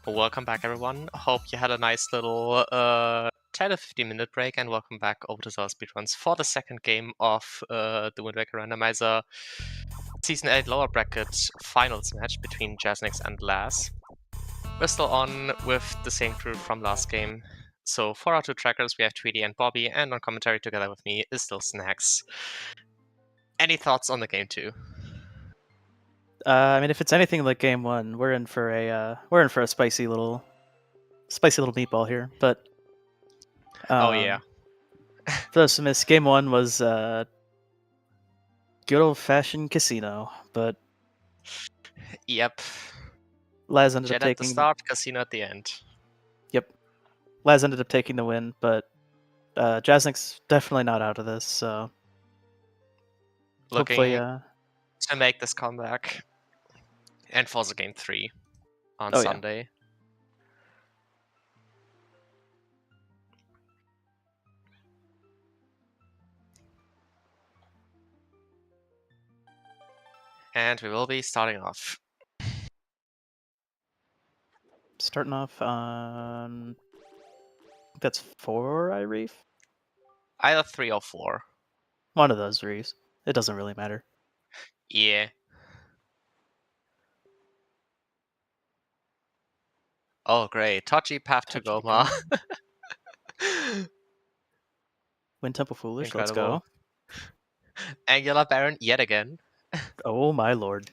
Welcome back, everyone. Hope you had a nice little 10 to 15-minute break, and welcome back over to ZeldaSpeedRuns for the second game of the Wind Waker Randomizer Season 8 lower bracket finals match between Jasnix and Laz. We're still on with the same crew from last game. So for our two trackers, we have Tweety and Bobby, and on commentary together with me is still Snacks. Any thoughts on the game 2? I mean, if it's anything like game 1, we're in for a spicy little meatball here. But Oh yeah. For those who missed, game 1 was good old-fashioned casino, but Yep. Laz ended up Jet at the taking. start, casino at the end. Yep, Laz ended up taking the win, but Jasnix definitely not out of this. So Looking hopefully, to make this comeback and for the game 3 on Sunday. Yeah. And we will be starting off. Starting off on, that's 4 reef. Either 3 or 4. One of those reefs. It doesn't really matter. Yeah. Oh, great. Touchy path to Goma. Wind Temple Foolish, Incredible. Let's go. Angular Baron yet again. Oh my lord.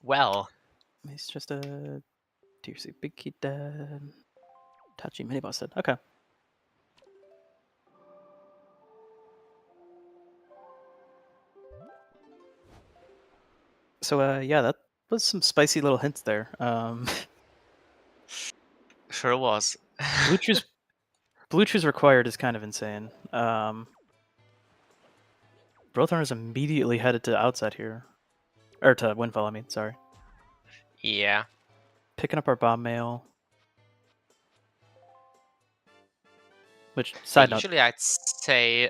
Well. He's just a TRC Big Kid Dad. Touchy mini boss said. Okay. So yeah, that was some spicy little hints there. Sure was. Blue choose required is kind of insane. Both runners immediately headed to outside here. Or to Windfall, I mean, sorry. Yeah. Picking up our bomb mail. Which, side note... Usually I'd say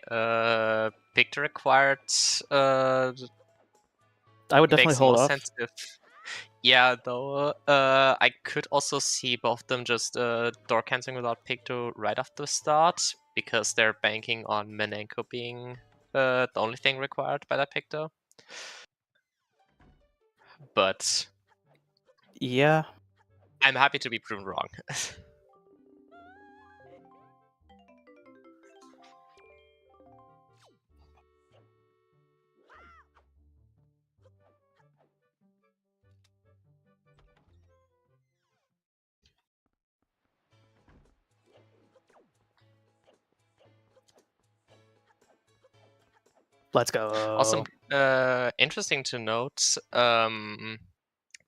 pick the required I would definitely hold off. Sensitive. Yeah, though I could also see both of them just door canceling without Picto right after the start, because they're banking on Menenko being the only thing required by that Picto. But yeah, I'm happy to be proven wrong. let's go. Also, interesting to note,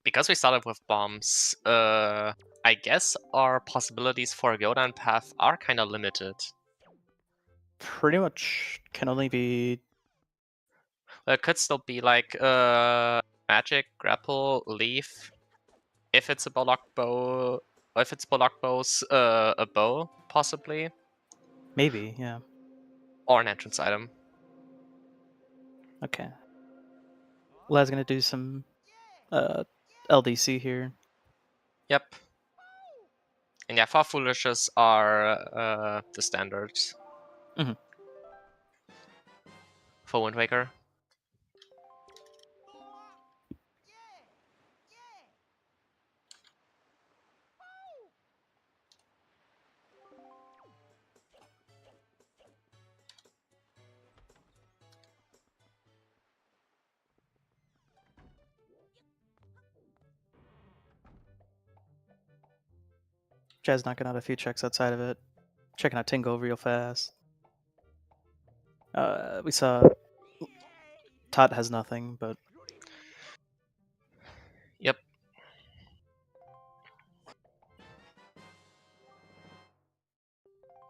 because we started with bombs, I guess our possibilities for a Godan path are kind of limited. Pretty much can only be... It could still be like magic, grapple, leaf. If it's a Bollock bow, or if it's Bollock bows, a bow, possibly. Maybe, yeah. Or an entrance item. Okay. Laz gonna do some LDC here. Yep. And yeah, Far Foolishes are the standards. Mm-hmm. For Wind Waker. Jazz knocking out a few checks outside of it. Checking out Tingo real fast. We saw Tot has nothing, but... Yep.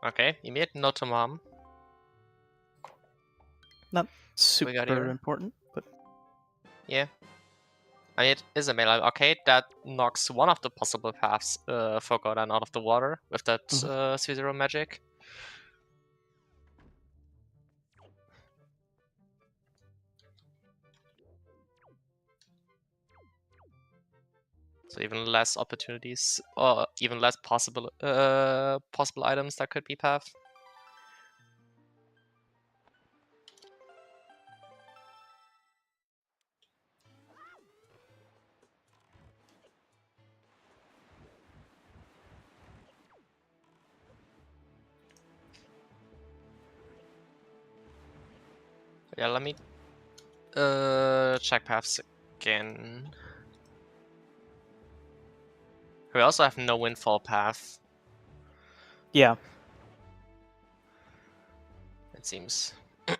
Okay, immediate note to mom. Not super important, but... Yeah. I mean, it is a melee arcade that knocks one of the possible paths for Godan out of the water with that C0 magic. So even less opportunities, or even less possible items that could be path. Yeah, let me check paths again. We also have no windfall path, Yeah. it seems. It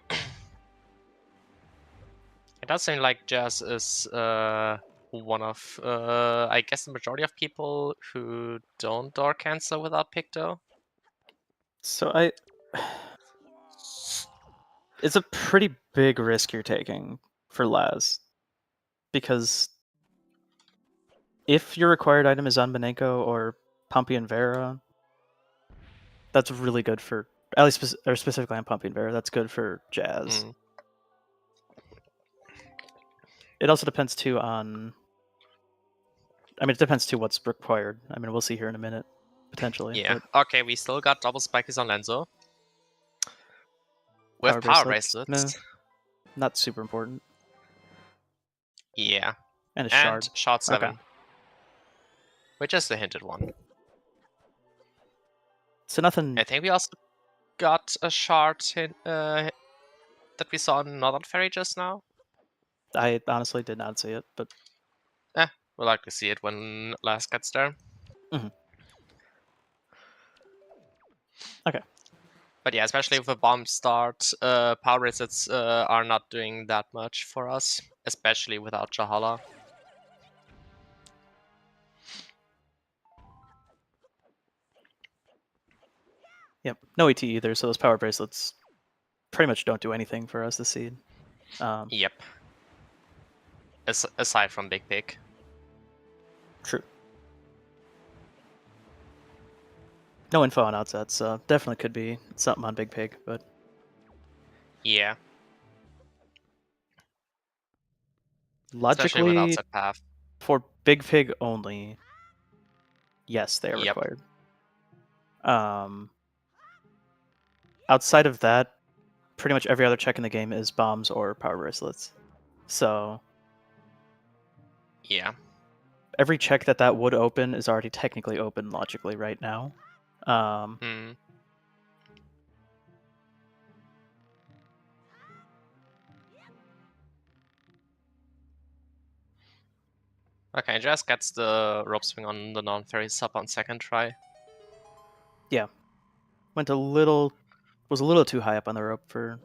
does seem like Jazz is one of, I guess, the majority of people who don't door cancel without pick, though. So it's a pretty big risk you're taking for Laz, because if your required item is on Benenko or Pumpy and Vera, that's really good for, at least specifically on Pumpy and Vera, that's good for Jazz. Mm. It also depends too on, I mean, it depends too what's required. I mean, we'll see here in a minute, potentially. Yeah. But Okay, we still got double spikies on Lenzo. With power power bracelets, bracelets. not super important. Yeah. And a And shard. shot 7. Okay. Which is the hinted one. So nothing. I think we also got a shard hint, that we saw in Northern Ferry just now. I honestly did not see it, but We'll likely see it when Last gets there. Mhm. Okay. But yeah, especially with a bomb start, power bracelets are not doing that much for us, especially without Jahala. Yep. No ET either, so those power bracelets pretty much don't do anything for us this seed. Yep. Aside from Big Pig. True. No info on outsets, so definitely could be something on Big Pig, but Yeah. Especially with logically, outside path. for Big Pig only, yes, they are Yep. required. Outside of that, pretty much every other check in the game is bombs or power bracelets. So Yeah. every check that would open is already technically open logically right now. Hmm. Okay, Jazz gets the rope swing on the non-ferry sub on second try. Yeah. Was a little too high up on the rope for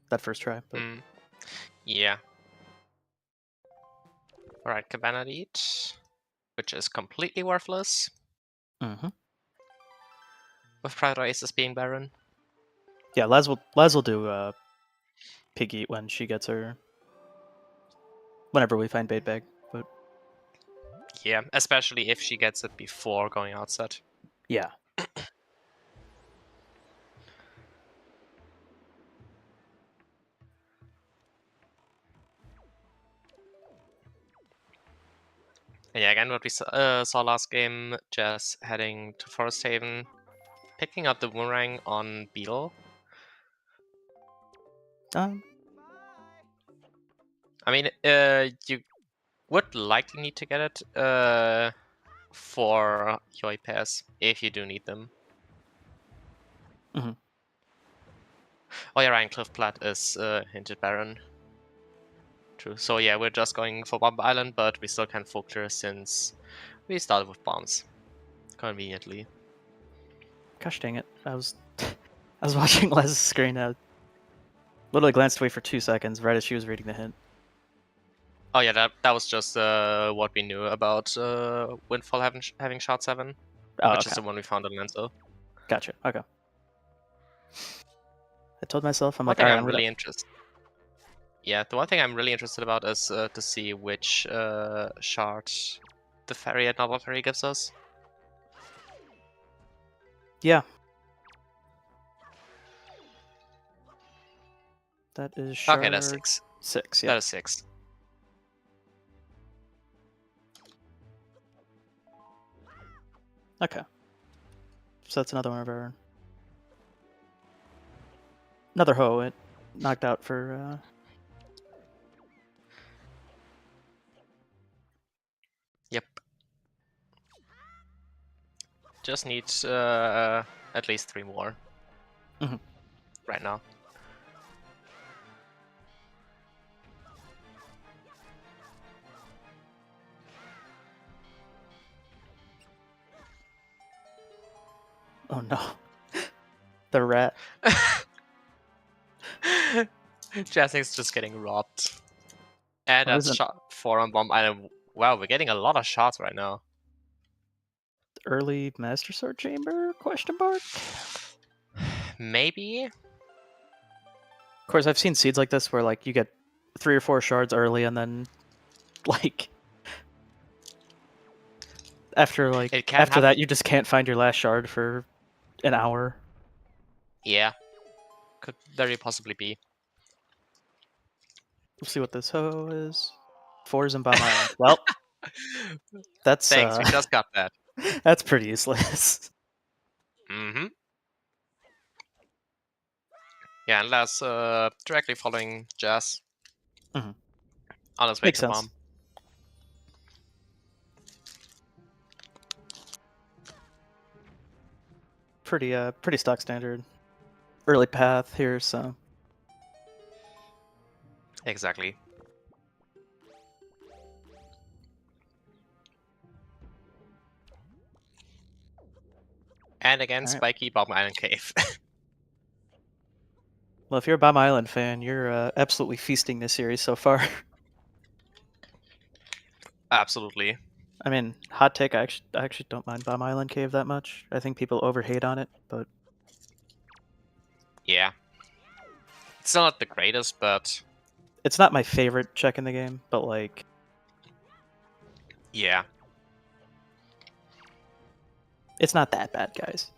that first try, but Yeah. Alright, Cabana Eat, which is completely worthless, with Predator Aces being Baron. yeah, Laz will do Pig Eat when she gets her, whenever we find bait bag, but Yeah, especially if she gets it before going outside. yeah. And yeah, again, what we saw last game, Jazz heading to Forest Haven, picking up the boomerang on Beetle. Um, I mean, you would likely need to get it for Yoi pairs, if you do need them. mhm. Oh yeah, Ryan Cliffplatt is hinted Baron. True. So yeah, we're just going for Bomb Island, but we still can full clear since we started with bombs. Conveniently. Gosh dang it! I was watching Laz's screen. I literally glanced away for 2 seconds right as she was reading the hint. Oh yeah, that was just what we knew about Windfall having shot 7, Oh, which okay. is the one we found on Lenzo. Gotcha. Okay. I told myself, I'm One like, thing all right, I'm really interested. Yeah, the one thing I'm really interested about is to see which shard the ferry at Novel Ferry gives us. Yeah. That is shard Okay, that's 6. 6. Yeah. That is 6. Okay. So that's another one of our... Another Ho, it knocked out for... Yep. Just need at least 3 more. Mhm. Right now. Oh no. The rat. Jasnix just getting robbed. And Oh, that's isn't shot 4 on bomb. Wow, we're getting a lot of shots right now. early Master Sword Chamber? Question mark? Maybe? Of course, I've seen seeds like this where like you get 3 or 4 shards early and then like after It can after happen. that you just can't find your last shard for an hour. Yeah. Could very possibly be. We'll see what this Ho is. 4's in Bomb Island. Well, that's Thanks, we just got that. that's pretty useless. Mm-hmm. Yeah, unless directly following Jazz. Mhm. On his way Makes to sense. bomb. Pretty stock standard early path here, so Exactly. And again, All right. Spiky Bomb Island Cave. Well, if you're a Bomb Island fan, you're absolutely feasting this series so far. Absolutely. I mean, hot take, I actually don't mind Bomb Island Cave that much. I think people overhate on it, but Yeah. It's not the greatest, but it's not my favorite check in the game, but like yeah. it's not that bad, guys.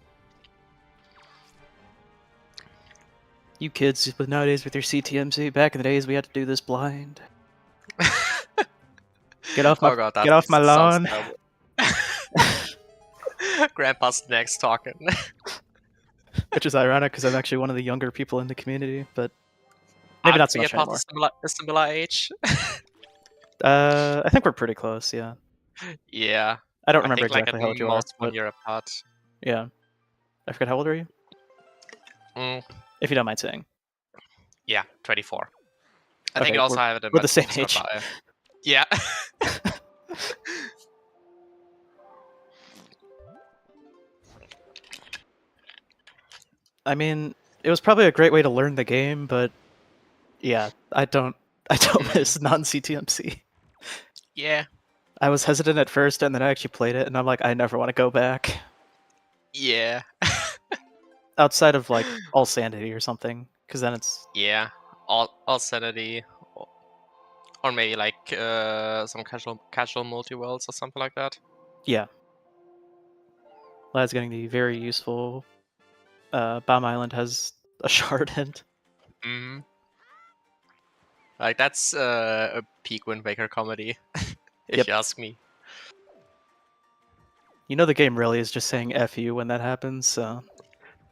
You kids with nowadays with your CTMC, back in the days we had to do this blind. Get off my Oh god, that get off my sounds lawn. terrible. Grandpa's next talking. Which is ironic because I'm actually one of the younger people in the community, but maybe not so much anymore. A similar age. I think we're pretty close, yeah. Yeah. I don't I remember think like exactly at how old you are, most but 1 year apart. yeah. I forget, how old are you? If you don't mind saying. Yeah, 24. I Okay, think it also have we're the same sort age. of, yeah. I mean, it was probably a great way to learn the game, but yeah, I don't miss non-CTMC. Yeah. I was hesitant at first, and then I actually played it, and I'm like, I never want to go back. Yeah. Outside of like All Sanity or something, because then it's Yeah. All sanity. Or maybe like some casual multi-worlds or something like that. yeah. Lad's getting the very useful. Bomb Island has a shard end. Mm-hmm. Like that's a peak Wind Waker comedy, if Yep. you ask me. You know the game really is just saying F you when that happens, so...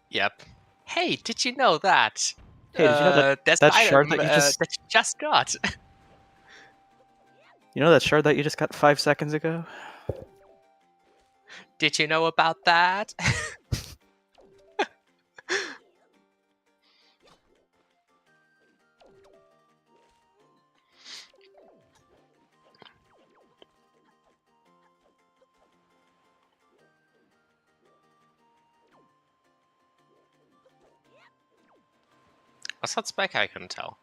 Yep. Hey, did you know that? Hey, did you know that there's that an shard item that that you just got? You know that shard that you just got 5 seconds ago? Did you know about that? What's that spec? I couldn't tell.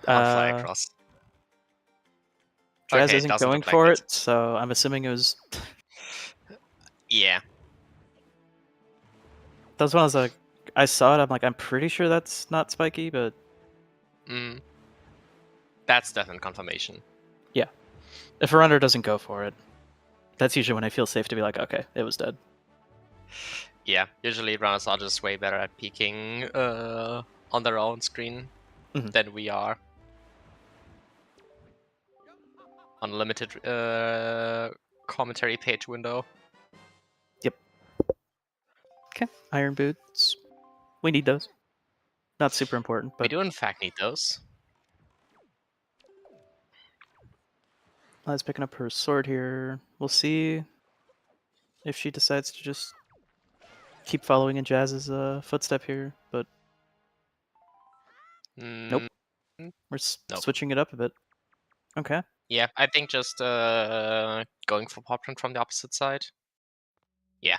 On fly across. Jazz Okay, isn't doesn't going look like for it. it, so I'm assuming it was... Yeah. That was when I was like... I saw it, I'm like, I'm pretty sure that's not spiky, but... That's definite confirmation. Yeah. If a runner doesn't go for it, that's usually when I feel safe to be like, okay, it was dead. Yeah, usually runners are just way better at peeking on their own screen than we are. On limited commentary page window. Okay, iron boots. We need those. Not super important, We but do in fact need those. Lila's picking up her sword here. We'll see if she decides to just keep following in Jazz's footstep here, but nope. We're Nope. switching it up a bit. Okay. Yeah, I think just going for popcorn from the opposite side. Yeah.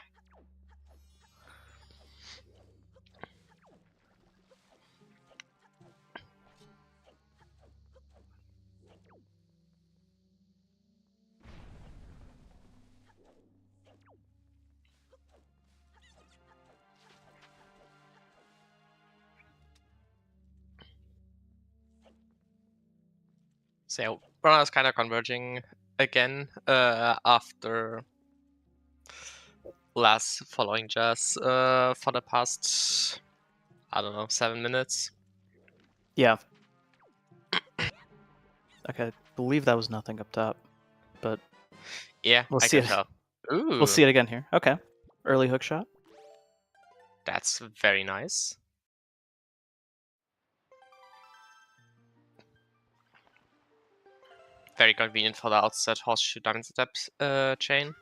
So Bruno's kind of converging again after last following Jazz for the past, I don't know, 7 minutes. Yeah. Okay, I believe that was nothing up top, but Yeah, we'll I see can it. tell. Ooh, We'll see it again here. Okay. Early hook shot. that's very nice. Very convenient for the outset horseshoe diamond step chain.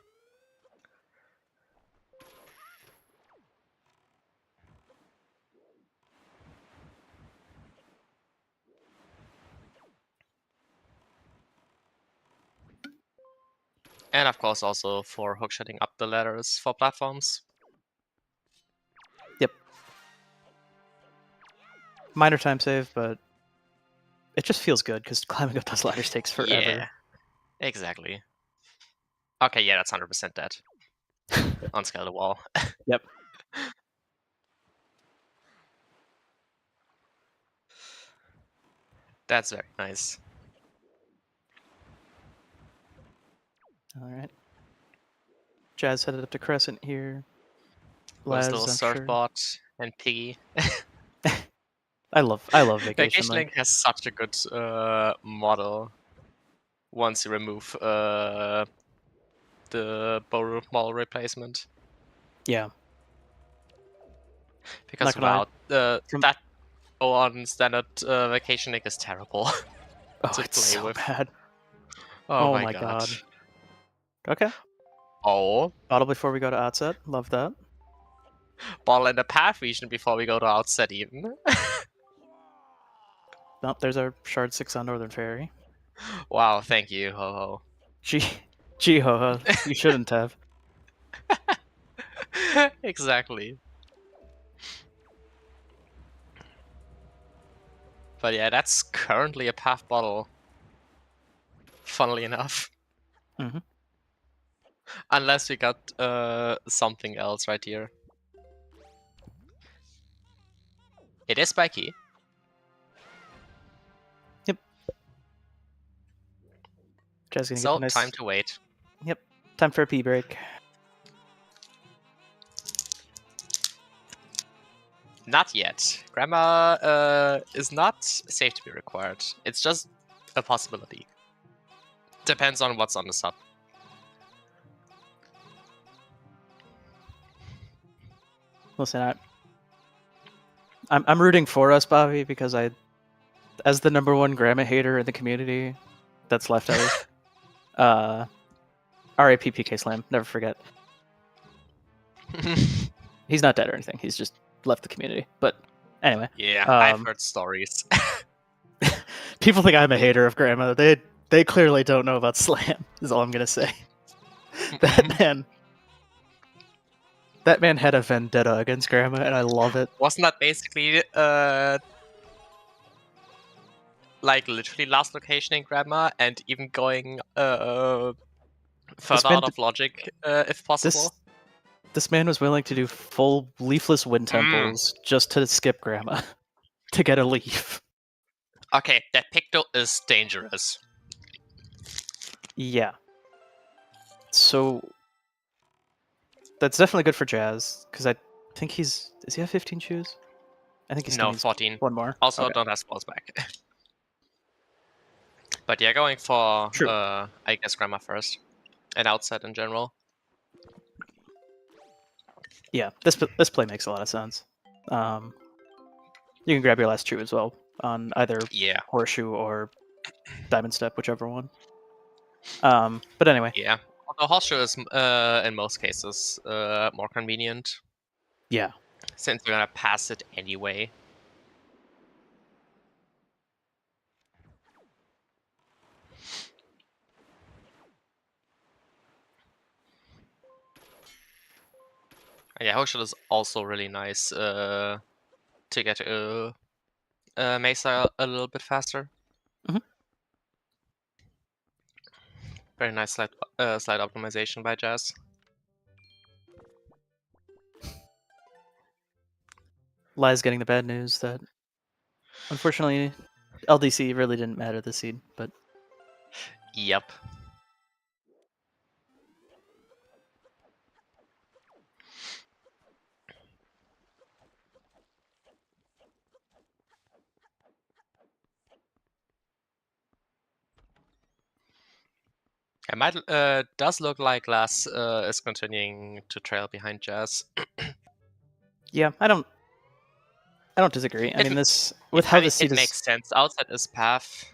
And of course also for hookshotting up the ladders for platforms. Yep. Minor time save, but it just feels good because climbing up those ladders takes forever. Yeah, exactly. Okay, yeah, that's 100% dead. Unscale the wall. Yep. That's very nice. All right. Jazz headed up to Crescent here. With Laz, little I'm sure. surfboard and Piggy. I love Vacation Link. Link has such a good model once you remove the bow model replacement. Yeah. Because Not gonna wow, From- that bow on standard Vacation Link is terrible. Oh, to it's play so with. bad. Oh, Oh my my god. Okay. Oh, Bottle before we go to outset. Love that. bottle in the path region before we go to outset even. Nope, there's our Shard 6 on Northern Ferry. Wow, thank you, ho ho. Gee ho ho. You shouldn't have. Exactly. But yeah, that's currently a path bottle. Funnily enough. Mhm. Unless we got something else right here. It is spiky. Yep. Jazz gonna So, get the nice... time to wait. Yep. Time for a pee break. Not yet. Grammar is not safe to be required. It's just a possibility. Depends on what's on the sub. Listen, I'm rooting for us, Bobby, because as the #1 grandma hater in the community that's left at least, RIP PK Slam, never forget. He's not dead or anything, he's just left the community. But anyway. Yeah, I've heard stories. People think I'm a hater of grandma. They clearly don't know about Slam, is all I'm gonna say. That man had a vendetta against grandma, and I love it. Wasn't that basically like literally last location in grandma and even going further out of logic if possible? This man was willing to do full leafless wind temples just to skip grandma to get a leaf. Okay, that Picto is dangerous. Yeah. So that's definitely good for Jazz, because I think does he have 15 shoes? I think he's No, 14. One more. Also, Okay. don't have spells back. But yeah, going for True. I guess grandma first. and outside in general. Yeah, this play makes a lot of sense. You can grab your last true as well on either Yeah. horseshoe or diamond step, whichever one. But anyway. Yeah. Although horseshoe is in most cases more convenient. Yeah. Since you're gonna pass it anyway. Yeah, horseshoe is also really nice to get Mesa a little bit faster. Mhm. Very nice slide optimization by Jazz. Li's getting the bad news that unfortunately LDC really didn't matter this seed, but Yep. It might does look like Lass is continuing to trail behind Jazz. yeah, I don't disagree. I mean, this with how the seed it is. makes sense. Outside is path.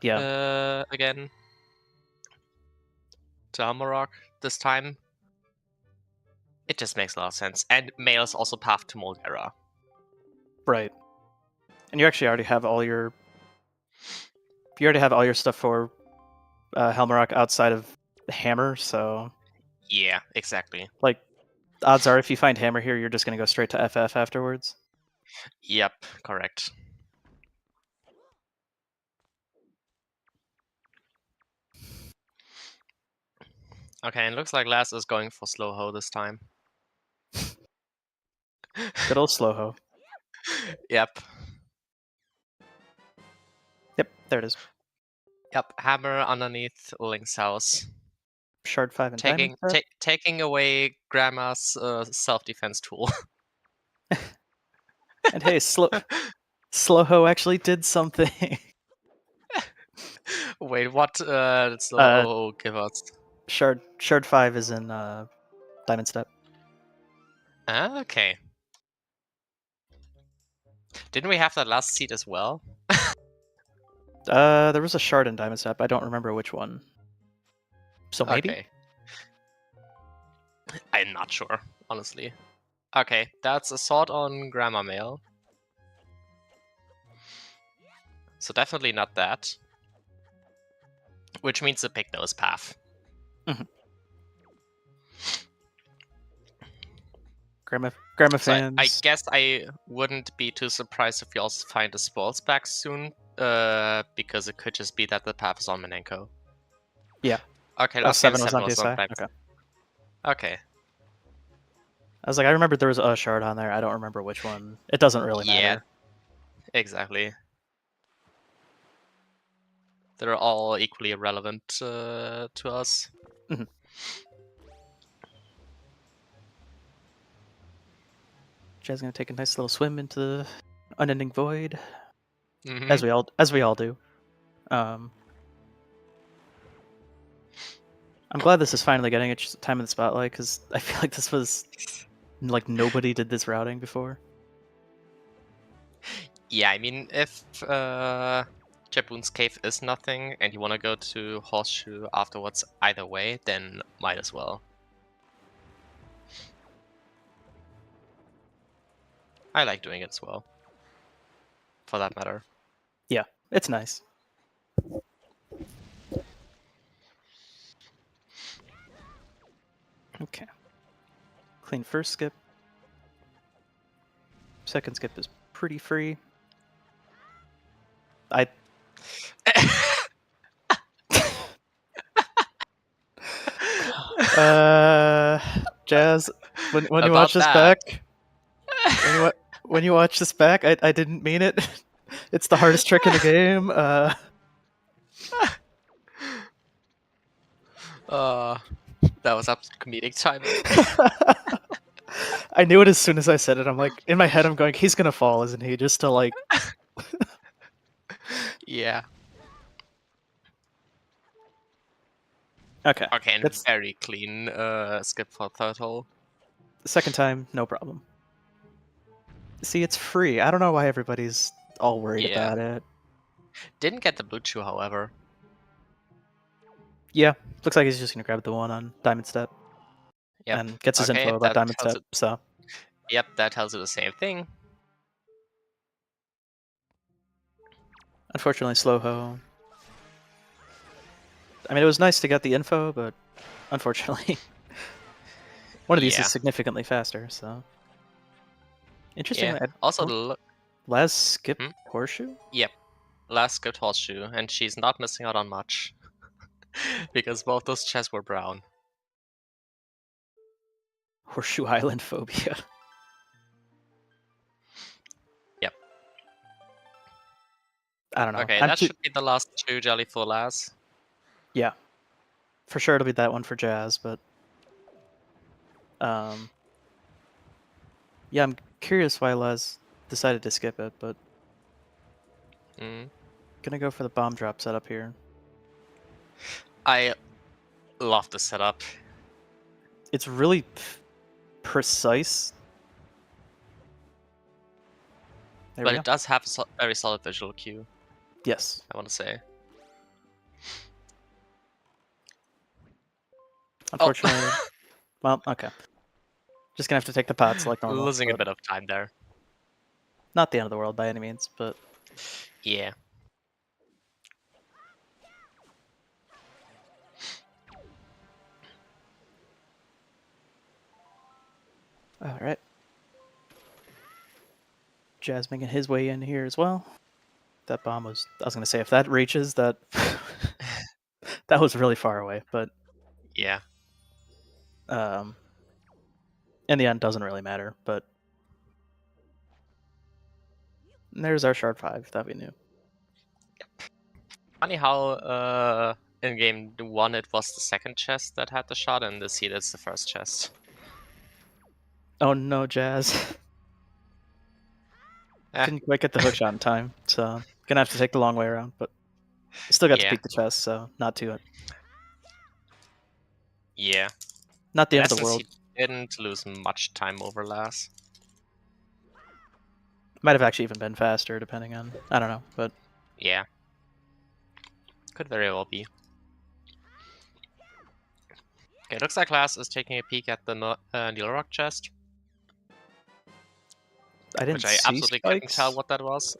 Yeah. Again. To Amarok this time. It just makes a lot of sense. And Male is also path to Moldera. Right. And you actually already have all your. You already have all your stuff for Helmarok outside of Hammer, so. Yeah, exactly. Like, odds are if you find Hammer here, you're just gonna go straight to FF afterwards. Yep, correct. Okay, it looks like Lass is going for slow ho this time. Good old slow ho. Yep. Yep, there it is. Yep, Hammer underneath Link's house. Shard 5 and diamond step. Taking away Grandma's self-defense tool. And hey, slow ho actually did something. Wait, what did slow ho give us? Shard 5 is in diamond step. Okay. Didn't we have that last seed as well? There was a shard in diamond step. I don't remember which one. So maybe. Okay. I'm not sure, honestly. Okay, that's a sword on Grandma Mail. So definitely not that. Which means the pig nose path. Mm-hmm. Grandma So fans. I guess I wouldn't be too surprised if we also find the spoils back soon. Because it could just be that the path is on Menenko. Yeah. Okay, last 7 was on DSI. Okay. Okay. I was like, I remembered there was a shard on there. I don't remember which one. It doesn't really matter. Exactly. They're all equally relevant to us. Mm-hmm. Jazz gonna take a nice little swim into the unending void, as we all do. I'm glad this is finally getting its time in the spotlight because I feel like this was like nobody did this routing before. Yeah, I mean, if Jaboon's Cave is nothing and you want to go to Horseshoe afterwards either way, then might as well. I like doing it as well. For that matter. Yeah, it's nice. Okay. Clean first skip. Second skip is pretty free. Jazz, when you watch this back, when you watch this back, I didn't mean it. It's the hardest trick in the game. That was absolute comedic timing. I knew it as soon as I said it. I'm like, in my head, I'm going, he's gonna fall, isn't he? Just to like. Yeah. Okay. Okay, and That's very clean skip for third hole. the second time, no problem. See, it's free. I don't know why everybody's all worried Yeah. about it. Didn't get the blue chew, however. Yeah, looks like he's just gonna grab the one on Diamond Step. Yep. And gets his Okay, info about that Diamond tells Step, it. so... Yep, that tells you the same thing. Unfortunately, slow ho. I mean, it was nice to get the info, but unfortunately, one of these is Yeah. significantly faster, so... Interestingly, Yeah. Also, Laz skipped Hmm? Horseshoe? Yep. Last skipped horseshoe, and she's not missing out on much. Because both those chests were brown. Horseshoe Island phobia. Yep. I don't know. Okay, that should be the last two jelly for Laz. Yeah. For sure it'll be that one for Jazz, but... yeah, I'm curious why Laz decided to skip it, but... Gonna go for the bomb drop setup here. I love the setup. It's really precise. But it does have a very solid visual cue. Yes. I want to say. Unfortunately... Oh. Well, okay. Just gonna have to take the pots like normal. Losing a bit of time there. Not the end of the world by any means, but... Yeah. Alright. Jazz making his way in here as well. That bomb was... I was gonna say, if that reaches, that... that was really far away, but... Yeah. In the end, doesn't really matter, but... And there's our shard 5 that we knew. Yep. Funny how in game 1 it was the second chest that had the shot, and this here it's the first chest. Oh no, Jazz. Didn't quite get the hook shot in time, so gonna have to take the long way around, but still got to peek the chest, so not too... Yeah. Not the end of the world. He didn't lose much time over Laz. Might have actually even been faster, depending on... I don't know, but... Yeah. Could very well be. Okay, looks like Laz is taking a peek at the Needle Rock chest. Which I absolutely couldn't tell what that was.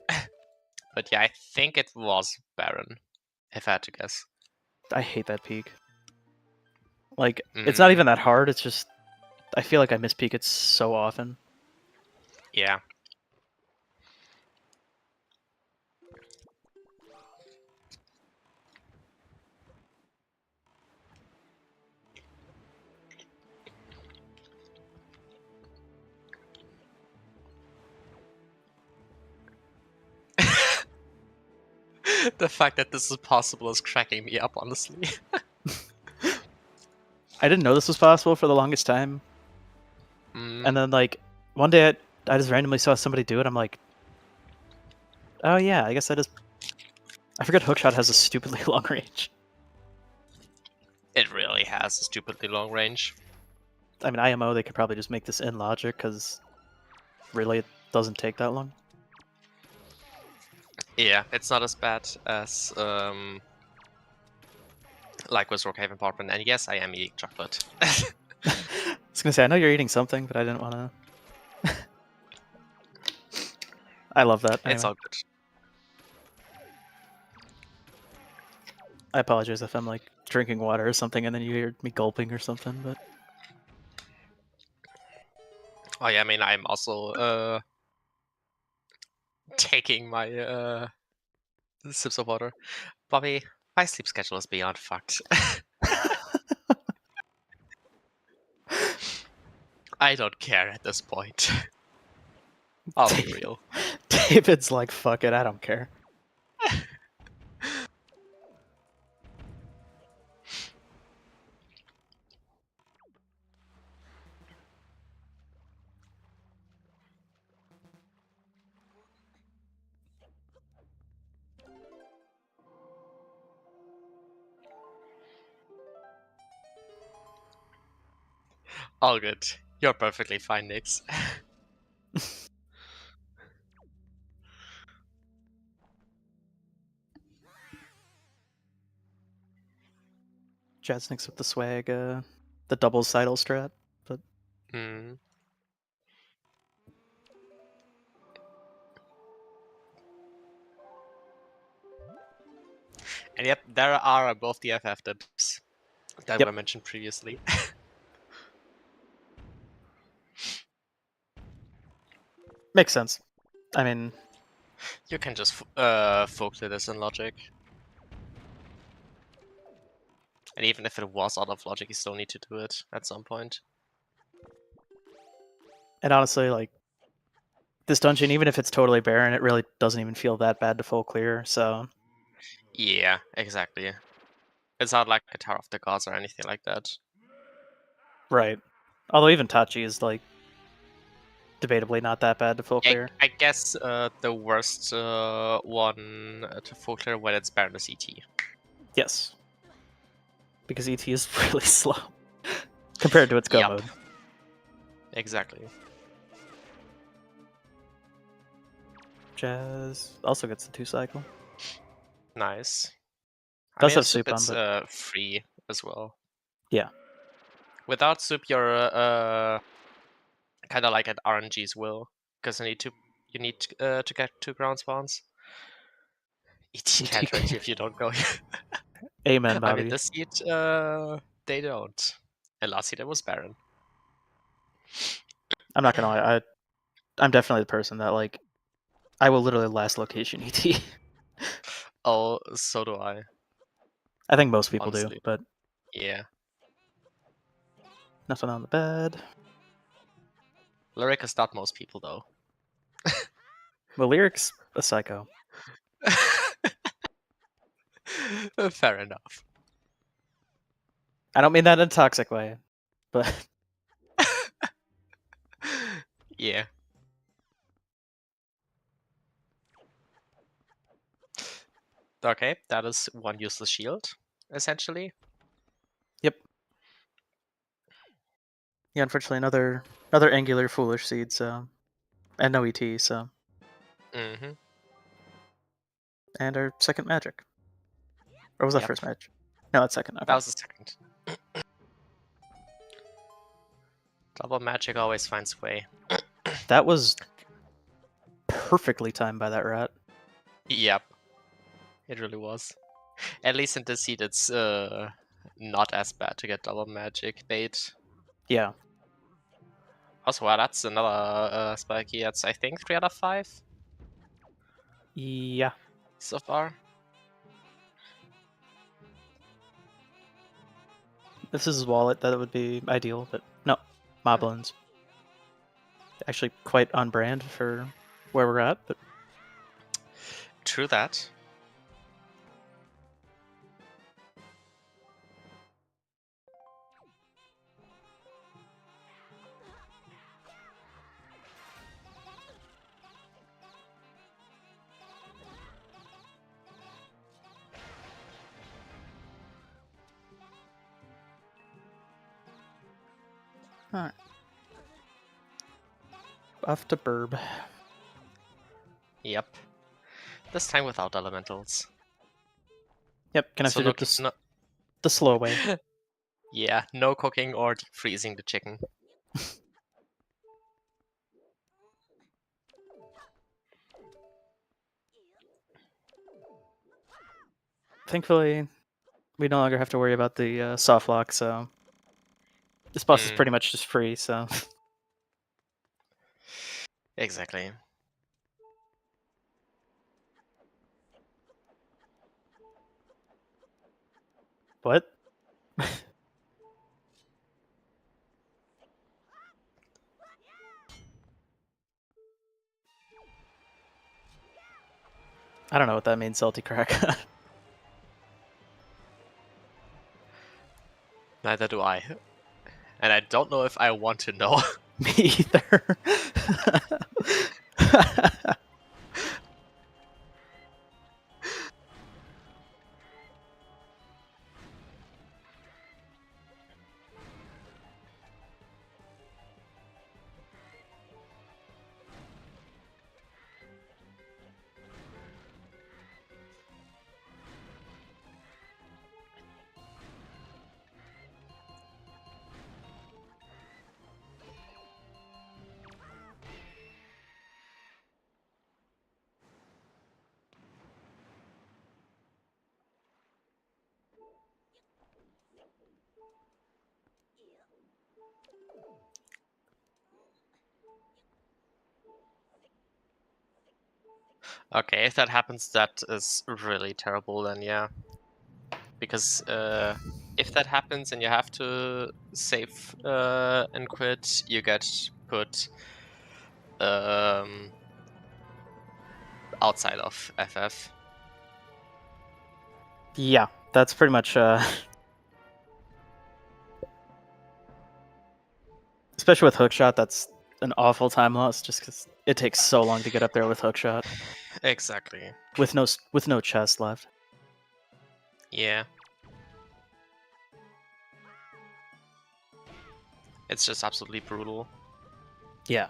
But yeah, I think it was Baron, if I had to guess. I hate that peek. Like, it's not even that hard, it's just... I feel like I mispeek it so often. Yeah. The fact that this is possible is cracking me up, honestly. I didn't know this was possible for the longest time. And then, like, one day I just randomly saw somebody do it, I'm like... Oh yeah, I guess I just... I forgot Hookshot has a stupidly long range. It really has a stupidly long range. I mean, IMO, they could probably just make this in logic, because really it doesn't take that long. Yeah, it's not as bad as like with Rockhaven Portman. And yes, I am eating chocolate. I was gonna say, I know you're eating something, but I didn't want to... I love that. Anyway. It's all good. I apologize if I'm, like, drinking water or something and then you hear me gulping or something, but... Oh yeah, I mean, I'm also taking my sips of water. Bobby, my sleep schedule is beyond fucked. I don't care at this point. I'll be real. David's like, fuck it, I don't care. All good. You're perfectly fine, Nix. Jasnix with the swag, the double sidle strat, but Hmm. And yep, there are both the FF dips that Yep. were mentioned previously. Makes sense. I mean, You can just folk to this in logic. And even if it was out of logic, you still need to do it at some point. and honestly, like, this dungeon, even if it's totally barren, it really doesn't even feel that bad to full clear, so... Yeah, exactly. It's not like a Tower of the Gods or anything like that. Right. Although even Tachi is, like, debatably not that bad to full clear. I guess the worst one to full clear when it's Baron is ET. Yes. Because ET is really slow compared to its go Yep. mode. Exactly. Jazz also gets the 2 cycle. Nice. Does have Soup, soup on, it's but free as well. yeah. Without soup, you're kind of like at RNG's will, because you need to get 2 ground spawns. ET can't hurt you if you don't go here. Amen, I mean, Bobby. this seed, they don't. And last seed it was Baron. I'm not gonna lie, I'm definitely the person that, like, I will literally last location ET. Oh, so do I. I think most people do, Honestly. but Yeah. nothing on the bed. Lyric is not most people, though. Well, Lyric's a psycho. Fair enough. I don't mean that in a toxic way, but Yeah. Okay, that is one useless shield, essentially. yep. Yeah, unfortunately, another angular foolish seed, so and no ET, so Mm-hmm. and our second magic. Or was that Yep. first magic? No, that's second. Okay. That was the second. Double magic always finds a way. That was perfectly timed by that rat. Yep. It really was. At least in this seed, it's not as bad to get double magic bait. Yeah. Also, wow, that's another spiky. That's, I think, 3 out of 5 Yeah. so far. If this is his wallet, that would be ideal, but no. Moblins. Actually quite on brand for where we're at, but True that. alright. Off to Burb. Yep. This time without elementals. Yep, gonna have So to do it the slow way. Yeah, no cooking or deep freezing the chicken. Thankfully, we no longer have to worry about the soft lock, so this boss is pretty much just free, so Exactly. what? I don't know what that means, salty crack. Neither do I. And I don't know if I want to know. Me either. Okay, if that happens, that is really terrible then, yeah. Because if that happens and you have to save and quit, you get put outside of FF. Yeah, that's pretty much. Especially with hookshot, that's an awful time loss just because it takes so long to get up there with hookshot. Exactly. With no chest left. Yeah. It's just absolutely brutal. Yeah.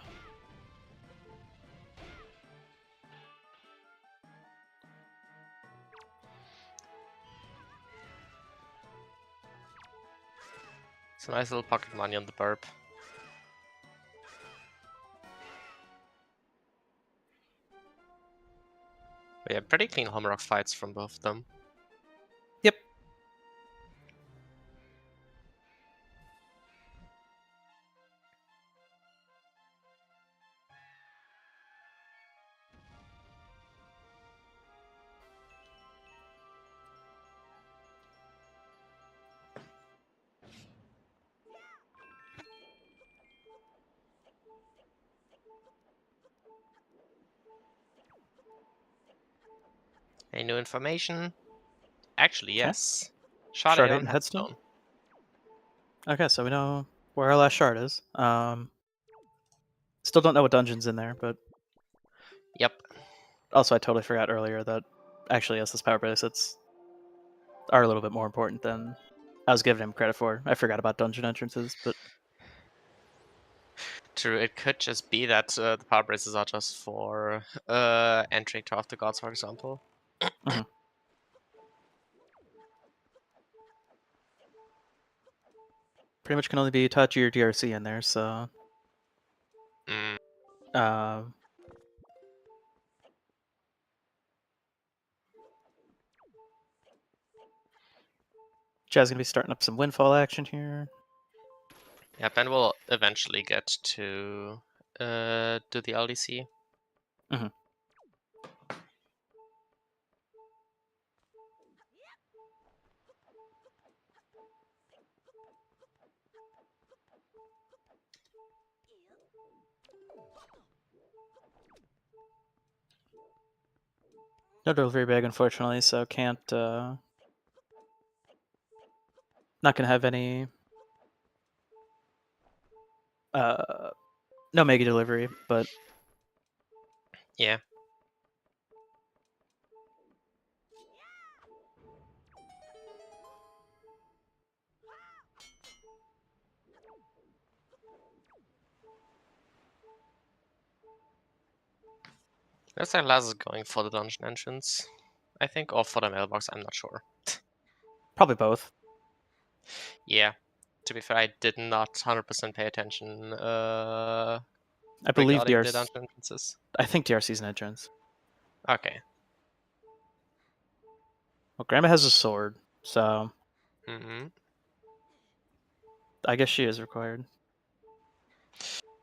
It's a nice little pocket money on the burp. But yeah, pretty clean Homerock fights from both of them. Yep. Any new information? Actually, Okay. yes. Shard 8 Shard and Headstone. Headstone. Okay, so we know where our last shard is. Still don't know what dungeon's in there, but Yep. also I totally forgot earlier that actually yes, this power bracelets are a little bit more important than I was giving him credit for. I forgot about dungeon entrances, but True, it could just be that the power braces are just for entering to of the gods, for example. mhm. Pretty much can only be touch or DRC in there, so Mm. uh, Jazz gonna be starting up some windfall action here. Yeah, Ben will eventually get to do the LDC. Mhm. No delivery bag, unfortunately, so can't. Not gonna have any. No mega delivery, but Yeah. Looks like Laz is going for the dungeon entrance, I think, or for the mailbox, I'm not sure. probably both. Yeah. To be fair, I did not 100% pay attention I believe regarding the DRC. dungeon entrances. I think DRC's an entrance. Okay. Well, Grandma has a sword, so Mm-hmm. I guess she is required.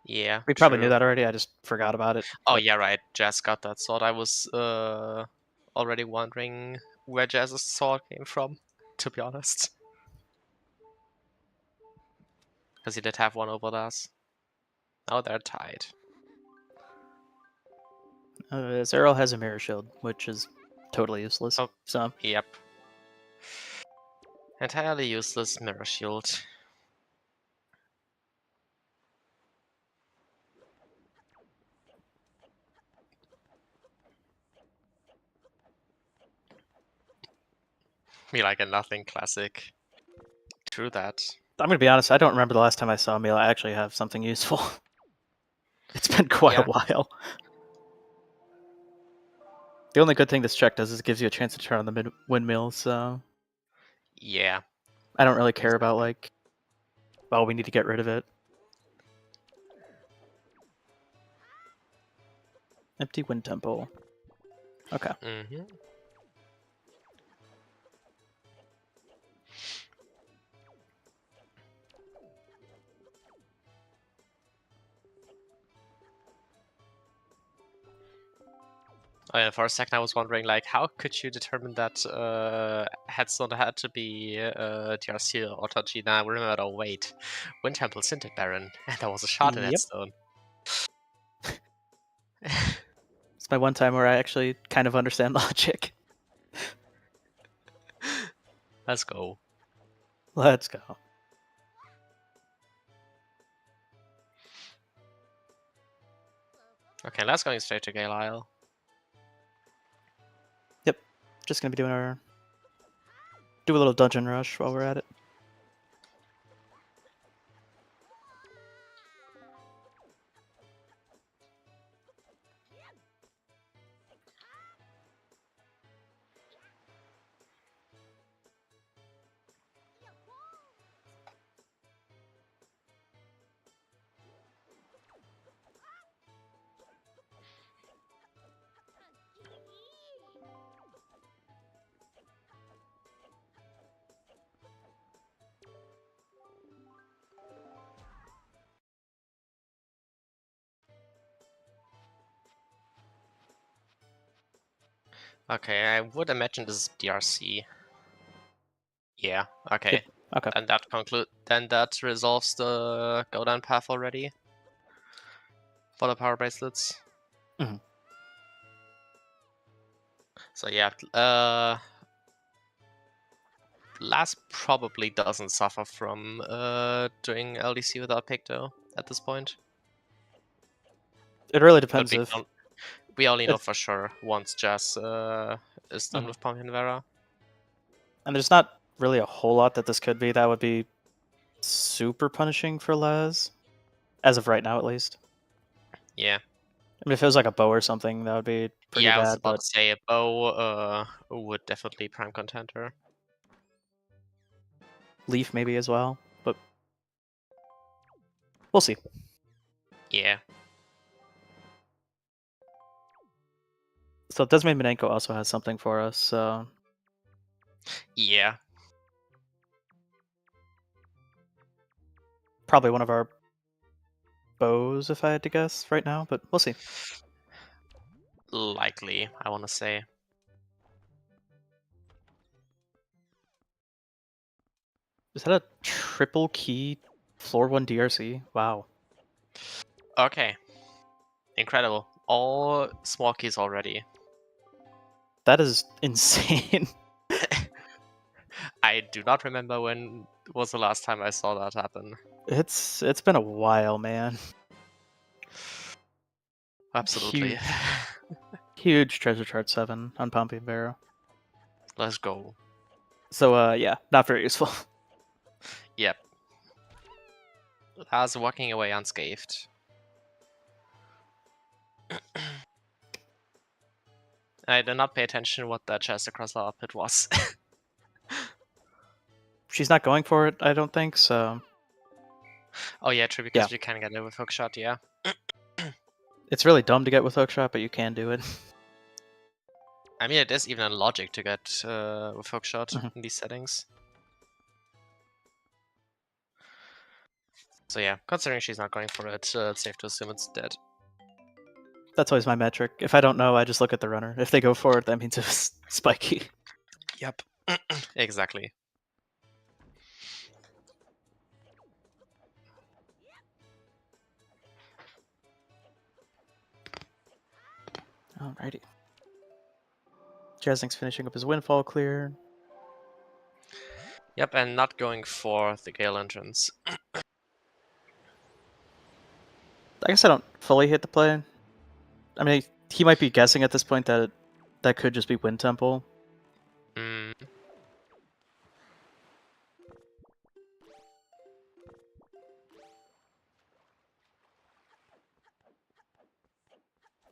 Yeah, We probably knew true. that already. I just forgot about it. Oh, but- yeah, right. Jazz got that sword. I was already wondering where Jazz's sword came from, to be honest. Because he did have one over us. Now they're tied. Zeril has a mirror shield, which is totally useless. Oh. So Yep. Entirely useless mirror shield. Me like a nothing classic. True that. I'm gonna be honest. I don't remember the last time I saw Mila actually have something useful. It's been quite Yeah. a while. The only good thing this check does is it gives you a chance to turn on the windmill, so Yeah. I don't really care about, Exactly. like, well, we need to get rid of it. Empty wind temple. Okay. Mm-hmm. For a second, I was wondering, like, how could you determine that Headstone had to be TRC or Tachi? Now I remembered, oh wait, Wind Temple Sinted Baron, and there was a shard in Yep. Headstone. It's my one time where I actually kind of understand logic. Let's go. Let's go. Okay, let's go straight to Gale Isle. Yep. Just gonna be doing do a little dungeon rush while we're at it. Okay, I would imagine this is DRC. Yeah, okay. Yep. Okay. Then that resolves the go down path already for the power bracelets. Mhm. So yeah, Last probably doesn't suffer from doing LDC without pick though at this point. It really But depends if we only know if- for sure once Jazz is done with Pumpkin Vera. and there's not really a whole lot that this could be that would be super punishing for Les, as of right now at least. Yeah. I mean, if it was like a bow or something, that would be pretty Yeah, I was bad. about But to say a bow would definitely prime contender. Leaf maybe as well, but we'll see. Yeah. So Desmond Minenko also has something for us. So Yeah. probably one of our bows, if I had to guess right now. But we'll see. Likely, I want to say. Is that a triple key floor 1 DRC? Wow. Okay. Incredible. All small keys already. That is insane. I do not remember when was the last time I saw that happen. It's been a while, man. Absolutely. Huge treasure chart 7 on Pompey and Barrow. Let's go. So yeah, not very useful. Yep. Lars walking away unscathed. I did not pay attention what that chest across the pit was. She's not going for it, I don't think, so Oh yeah, true, because you can get it with hookshot, yeah. it's really dumb to get with hookshot, but you can do it. I mean, it is even a logic to get with hookshot in these settings. So yeah, considering she's not going for it, it's safe to assume it's dead. That's always my metric. If I don't know, I just look at the runner. If they go for it, that means it's spiky. Yep. Exactly. Alrighty. Jasnix finishing up his windfall clear. Yep, and not going for the Gale entrance. I guess I don't fully hit the play. I mean, he might be guessing at this point that that could just be Wind Temple. Mm.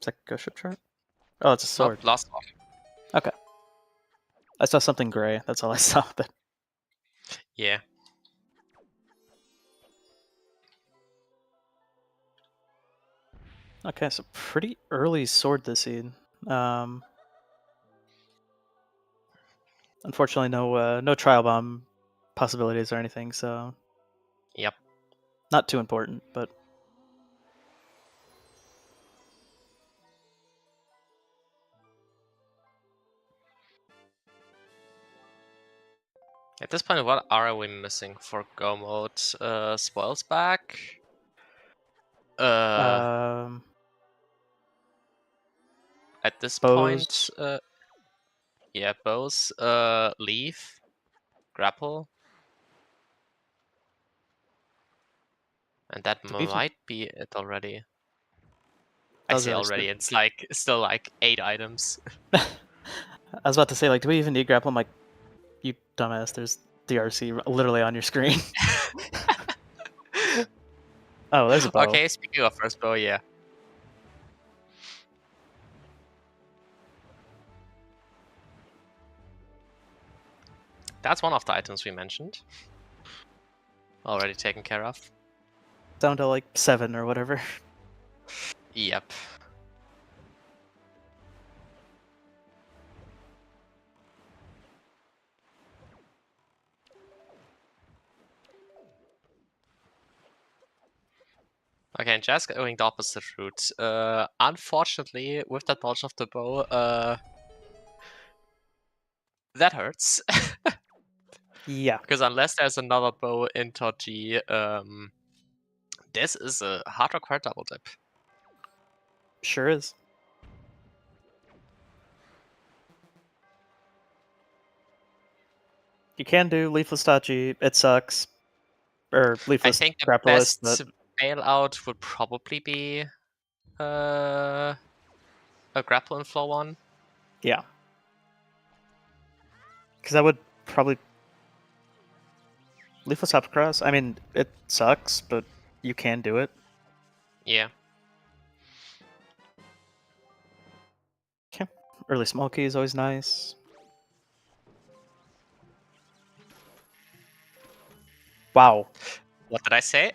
Is that Ghost Ship chart? Oh, it's a sword. Nope, lost one. Okay. I saw something gray. That's all I saw. But Yeah. okay, so pretty early sword this seed. Unfortunately, no trial bomb possibilities or anything, so Yep. not too important. But At this point, what are we missing for Go mode? Spoils back? At this Bows. point, yeah, bows, leave, grapple. And that might be it already. I say already, it's like still like 8 items. I was about to say, like, do we even need grapple? I'm like, you dumbass, there's DRC literally on your screen. Oh, there's a bow. Okay, speaking of first bow, yeah. That's one of the items we mentioned. Already taken care of. Down to like 7 or whatever. Yep. Okay, and just going the opposite route. Unfortunately, with that dodge of the bow, that hurts. Yeah. Because unless there's another bow in Toji, this is a hard required double dip. Sure is. You can do Leafless Tachi, it sucks. Or Leafless I think the Grappleless, best but bailout would probably be a grapple and flow one. yeah. Because that would probably... Leafless Hopcross, I mean, it sucks, but you can do it. Yeah. Okay. Early small key is always nice. Wow. What did I say?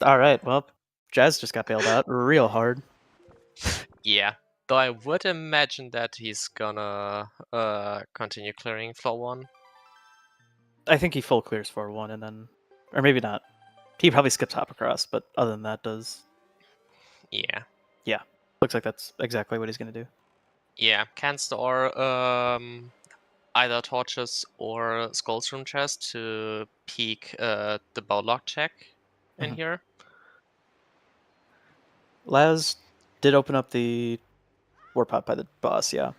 Alright, well, Jazz just got bailed out real hard. Yeah. Though I would imagine that he's gonna continue clearing floor one. I think he full clears for 1 and then... Or maybe not. He probably skips Hop Across, but other than that does... Yeah. Yeah. Looks like that's exactly what he's going to do. Yeah. Can store either torches or skulls room chest to peek the bow lock check in here. Laz did open up the Warpot by the boss, yeah.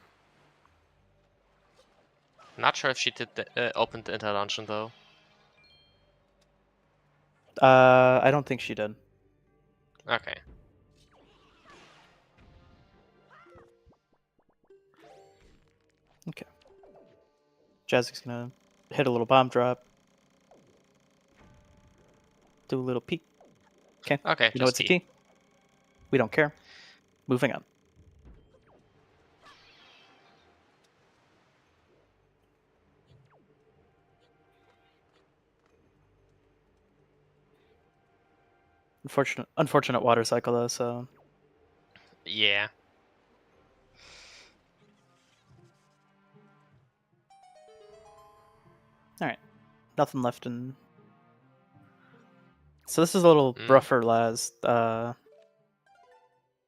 Not sure if she did open the inter dungeon though. I don't think she did. Okay. Okay. Jasnix gonna hit a little bomb drop. Do a little peek. Okay. Okay. You know it's a key. We don't care. Moving on. Unfortunate water cycle though, so Yeah. alright. Nothing left in. So this is a little rougher, Laz.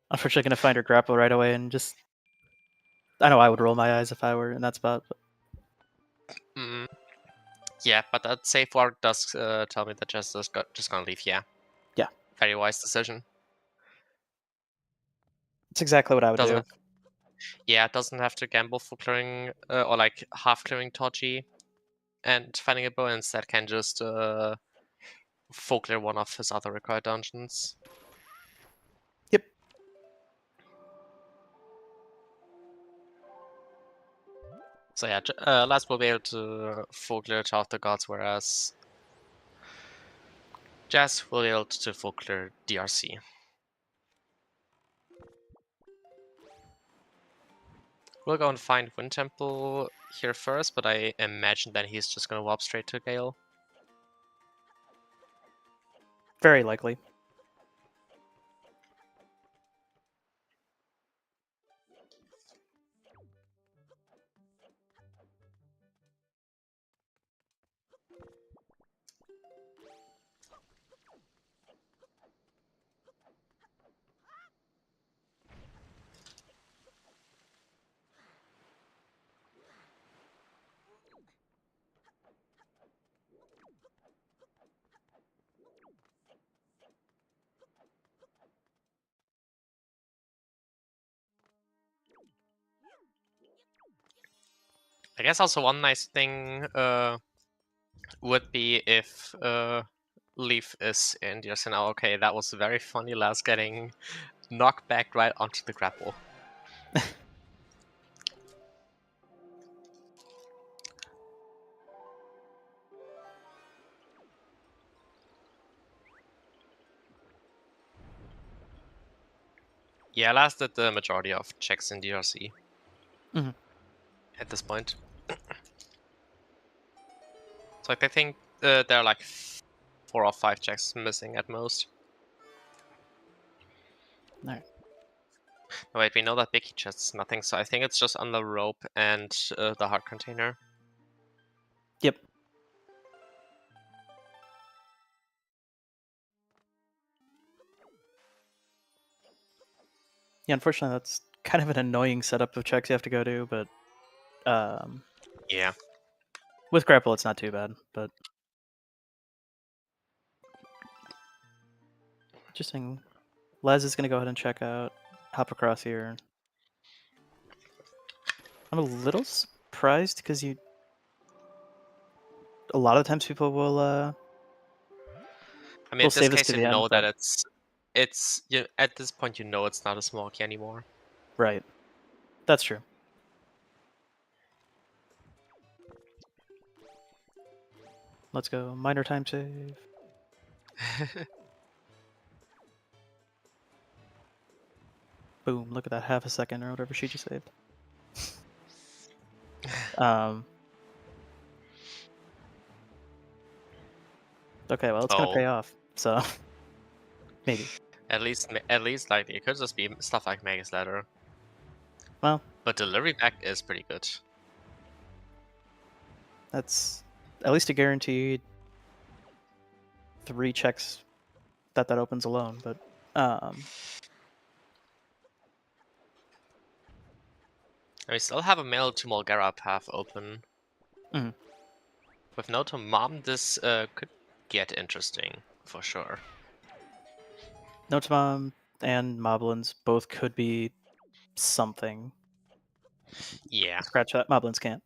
Unfortunately gonna find her grapple right away and just... I know I would roll my eyes if I were in that spot, but... Yeah, but that safe word does tell me that Jess is just gonna leave, yeah. Yeah. Very wise decision. It's exactly what I would do. Yeah, it doesn't have to gamble for clearing, or like half clearing Toji and finding a bow, instead can just full clear one of his other required dungeons. Yep. So yeah, Laz will be able to full clear Child of the Gods, whereas Jazz will be able to full clear DRC. We'll go and find Wind Temple here first, but I imagine that he's just gonna warp straight to Gale. Very likely. I guess also one nice thing would be if Leaf is in the arsenal. Okay, that was very funny. Last getting knocked back right onto the grapple. Yeah, Last did the majority of checks in DRC at this point. So like, I think there are like 4 or 5 checks missing at most. Alright. Oh, wait, we know that Vicky chests nothing, so I think it's just on the rope and the heart container. Yep. Yeah, unfortunately, that's kind of an annoying setup of checks you have to go to, but Yeah. with grapple, it's not too bad. But interesting. Les is going to go ahead and check out, hop across here. I'm a little surprised because a lot of times people will I mean, will in this save this case, to you the end. know But that it's at this point you know it's not a small key anymore. right, that's true. Let's go minor time save. Boom! Look at that, half a second or whatever she just saved. Okay, well, it's gonna pay off. So maybe. At least, like it could just be stuff like Magus Ladder. Well, but delivery back is pretty good. That's at least a guaranteed 3 checks that opens alone. But And we still have a male to Mulgara path open. With no to Mom, this could get interesting for sure. No to Mom and Moblins both could be something. Yeah. Scratch that. Moblins can't.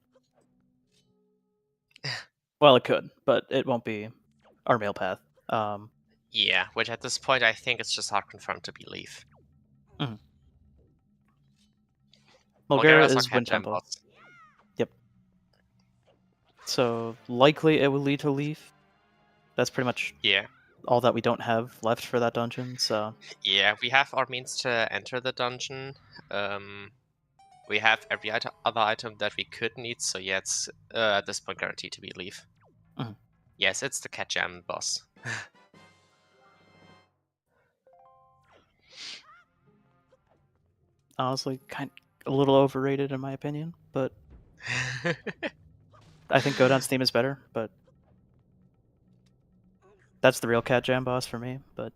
Well, it could, but it won't be our male path. Yeah, which at this point I think it's just hard confirmed to be Leaf. Mulgara is Wind Temple. Yep. So likely it will lead to Leaf. That's pretty much all that we don't have left for that dungeon. So yeah, we have our means to enter the dungeon. We have every other item that we could need. So yeah, it's at this point guaranteed to be Leaf. Yes, it's the Cat Jam boss. honestly, a little overrated in my opinion, but I think Godon's theme is better. But that's the real Cat Jam boss for me. But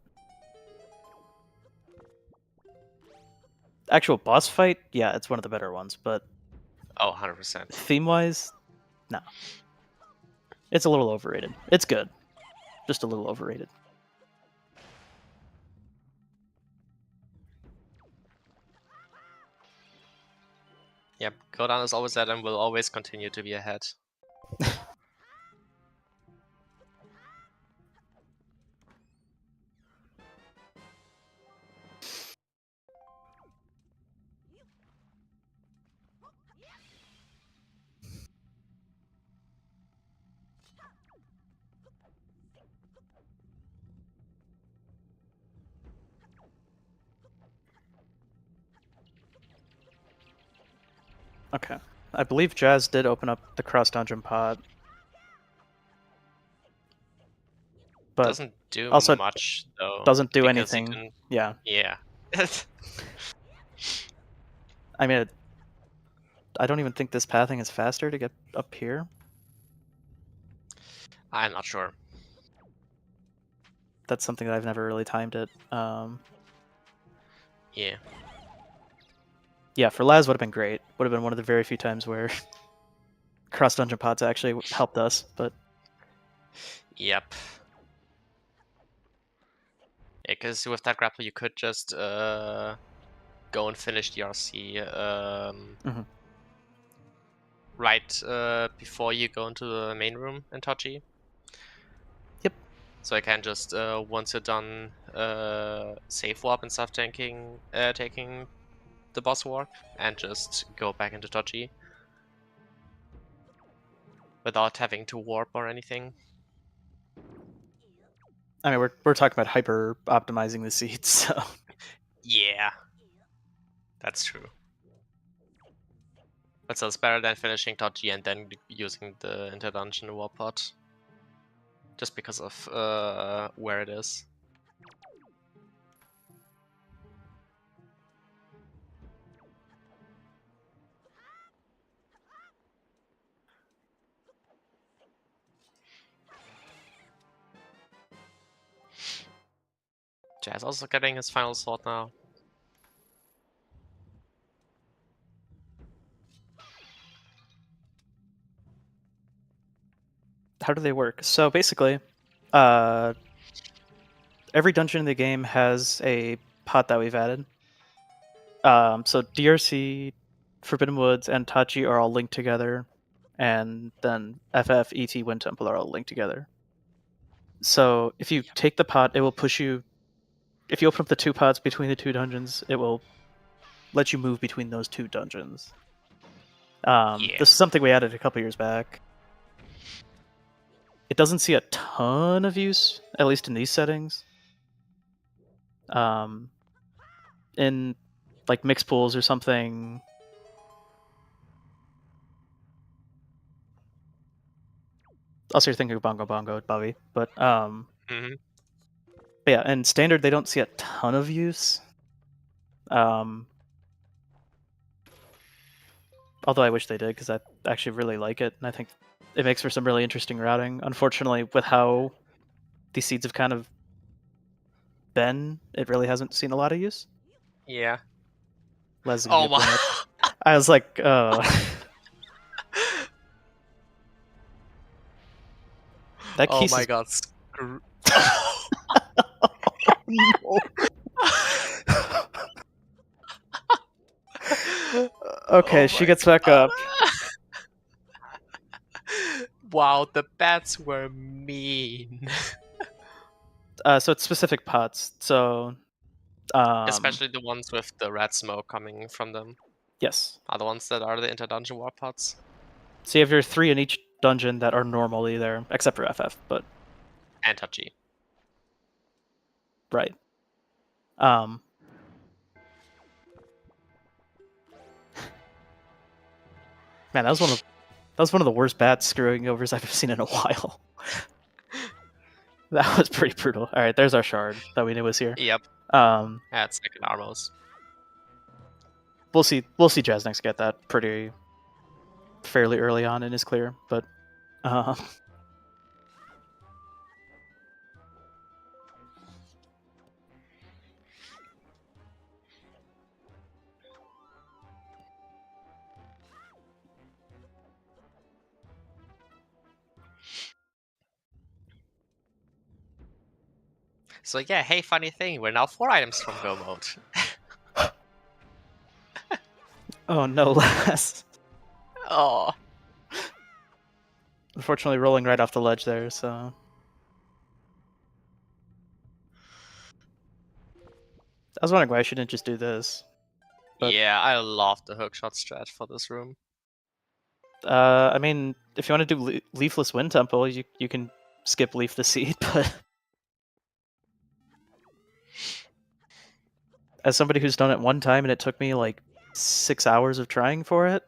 actual boss fight, yeah, it's one of the better ones. But 100%. Theme-wise, no. It's a little overrated. It's good, just a little overrated. Yep, Godon is always ahead and will always continue to be ahead. Okay. I believe Jazz did open up the cross-dungeon pod. But doesn't do also much, though. Doesn't do anything. Yeah. Yeah. I mean, I don't even think this pathing is faster to get up here. I'm not sure. That's something that I've never really timed it. Yeah. Yeah, for Laz would have been great. Would have been one of the very few times where cross-dungeon pods actually helped us, but... Yep. Yeah, because with that grapple you could just go and finish the RC. right before you go into the main room in Tochi. Yep. So I can just once you're done safe warp and stuff, taking the boss warp, and just go back into Tochi without having to warp or anything. I mean, we're talking about hyper optimizing the seeds, so Yeah, that's true. But still, it's better than finishing Tochi and then using the inter-dungeon warp pod. Just because of where it is. Jazz also getting his final sword now. how do they work? So basically, every dungeon in the game has a pot that we've added. So DRC, Forbidden Woods, and Tachi are all linked together, and then FF, ET, Wind Temple are all linked together. So if you take the pot, it will push you. If you open up the two pots between the two dungeons, it will let you move between those two dungeons. This is something we added a couple years back. It doesn't see a ton of use, at least in these settings. In like mix pools or something. Also, you're thinking of Bongo Bongo, Bobby, but yeah, in standard they don't see a ton of use. Although I wish they did, because I actually really like it, and I think it makes for some really interesting routing. Unfortunately, with how these seeds have kind of been, it really hasn't seen a lot of use. Yeah. Les Oh my! I was like, oh. That oh case my is... god! No. Okay, she gets back up. Wow, the bats were mean. So it's specific pots. So, especially the ones with the red smoke coming from them. Yes. Are the ones that are the inter-dungeon warp pots. So you have your 3 in each dungeon that are normally there, except for FF, but... And Tachi. Right. Man, that was one of the worst bat screwing overs I've seen in a while. That was pretty brutal. All right, there's our shard that we knew was here. Yep. That's second Armos. We'll see Jasnix get that pretty fairly early on in his clear, but So yeah, hey, funny thing, we're now 4 items from go mode. oh, no less. Oh. Unfortunately, rolling right off the ledge there, so... I was wondering why I shouldn't just do this. But... yeah, I love the hookshot strat for this room. I mean, if you want to do Leafless Wind Temple, you can skip Leaf the Seed, but... As somebody who's done it one time and it took me like 6 hours of trying for it,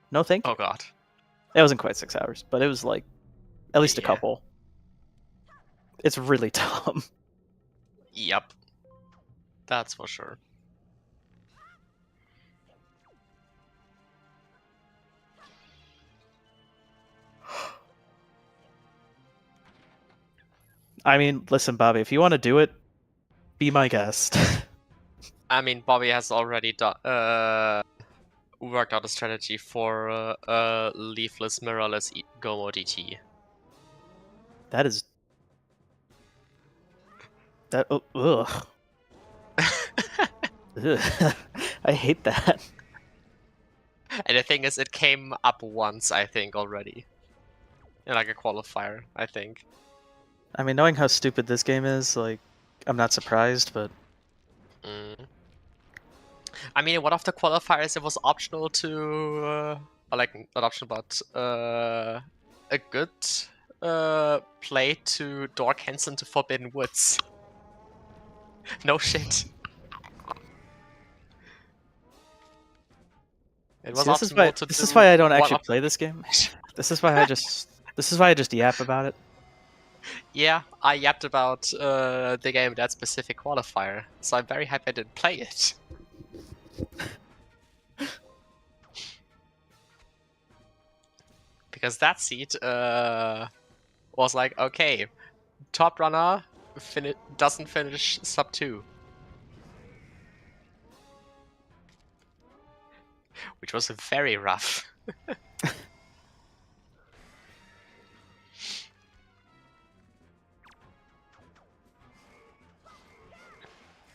no thank you. Oh god. It wasn't quite 6 hours, but it was like at least a couple. It's really dumb. Yep. That's for sure. I mean, listen, Bobby, if you want to do it, be my guest. I mean, Bobby has already worked out a strategy for leafless, mirrorless go mode ET. That is... That... Oh, ugh. Ugh. I hate that. And the thing is, it came up once, I think, already. In like a qualifier, I think. I mean, knowing how stupid this game is, like, I'm not surprised, but... I mean, one of the qualifiers, it was optional to... or like, not optional, but a good play to door cancel into Forbidden Woods. No shit. It was See, optimal to this do is why I don't one actually of play this game. This is why I just yap about it. Yeah, I yapped about the game that specific qualifier, so I'm very happy I didn't play it. Because that seed was like, okay, top runner doesn't finish sub 2. Which was very rough.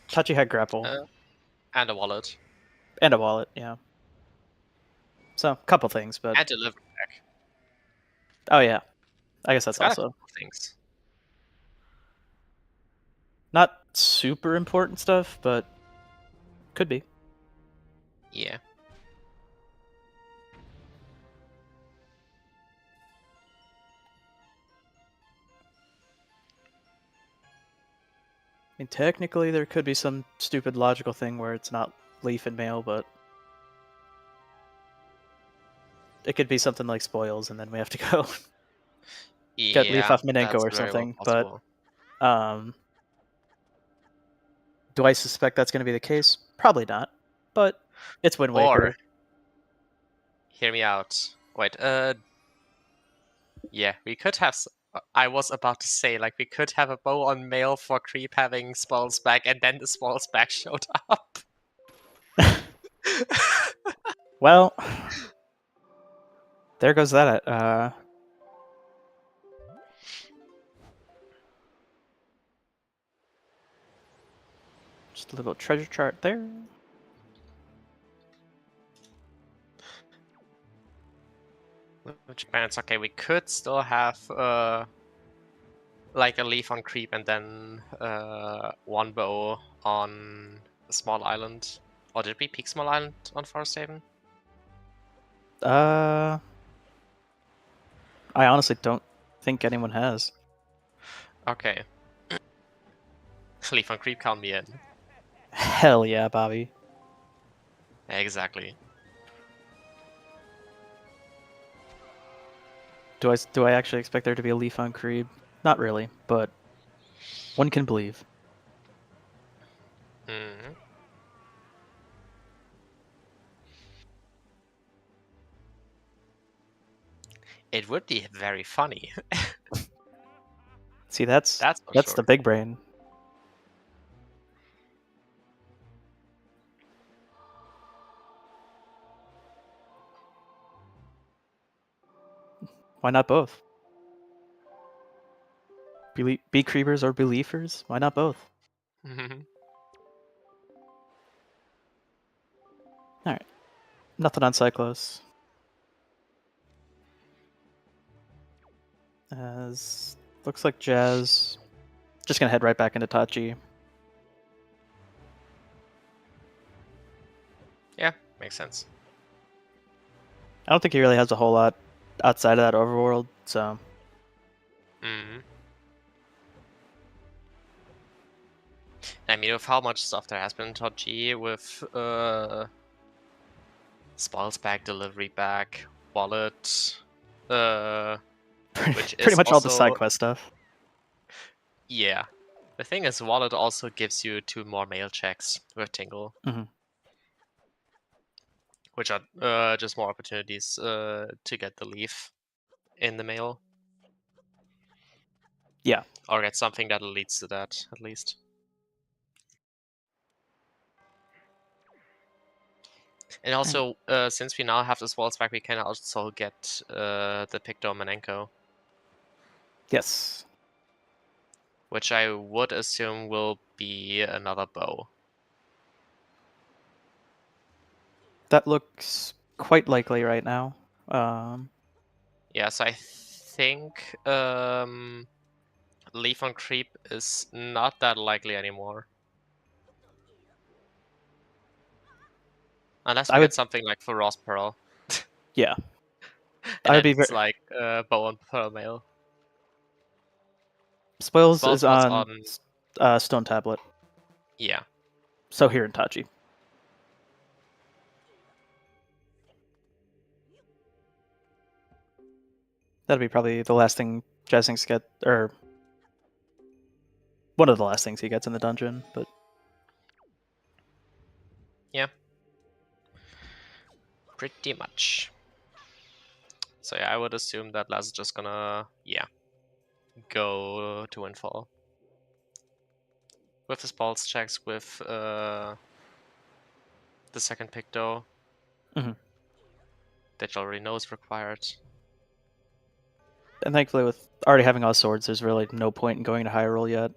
Tachi had grapple. And a wallet. And a wallet, yeah. So, a couple things, but... And delivery back. Oh, yeah. I guess that's It's got also... a couple things. Not super important stuff, but could be. Yeah. I mean, technically there could be some stupid logical thing where it's not leaf and mail, but... It could be something like spoils, and then we have to go get leaf off Minenko or something, but... do I suspect that's going to be the case? Probably not, but it's Wind Waker. Or, hear me out. Wait, yeah, we could have... I was about to say, like, we could have a bow on mail for creep having spells back, and then the spells back showed up. Well, there goes that. Just a little treasure chart there. Which it's okay, we could still have like a leaf on creep and then one bow on a small island. Or did we peak small island on Forest Haven? I honestly don't think anyone has. Okay. Leaf on creep, count me in. Hell yeah, Bobby. Exactly. Do I actually expect there to be a leaf on creep? Not really, but one can believe. Mm-hmm. It would be very funny. See, that's sure. the big brain. Why not both? Be creepers or believers? Why not both? Mm-hmm. Alright. Nothing on Cyclos. As looks like Jazz. Just gonna head right back into Tachi. Yeah, makes sense. I don't think he really has a whole lot outside of that overworld, so... Mm-hmm. I mean, with how much stuff there has been in Tachi, with spoils back, delivery back, wallet, which pretty is much also... all the side quest stuff. Yeah. The thing is, wallet also gives you 2 more mail checks with Tingle. Mm-hmm. Which are just more opportunities to get the leaf in the mail. Yeah. Or get something that leads to that, at least. And also, since we now have the walls back, we can also get the Picto Manenko. Yes. Which I would assume will be another bow. That looks quite likely right now. Yeah, so I think Leaf on Creep is not that likely anymore. Unless we get something like for Ross Pearl. Yeah. And I would be it's like Bow and Pearl Mail. Spoils is on Stone Tablet. Yeah. So here in Tachi. That'd be probably the last thing Jasnix get, or one of the last things he gets in the dungeon, but yeah, pretty much. So yeah, I would assume that Laz is just gonna go to Windfall with his pulse checks, with the second pick though, that you already know is required. And thankfully, with already having all swords, there's really no point in going to high roll yet.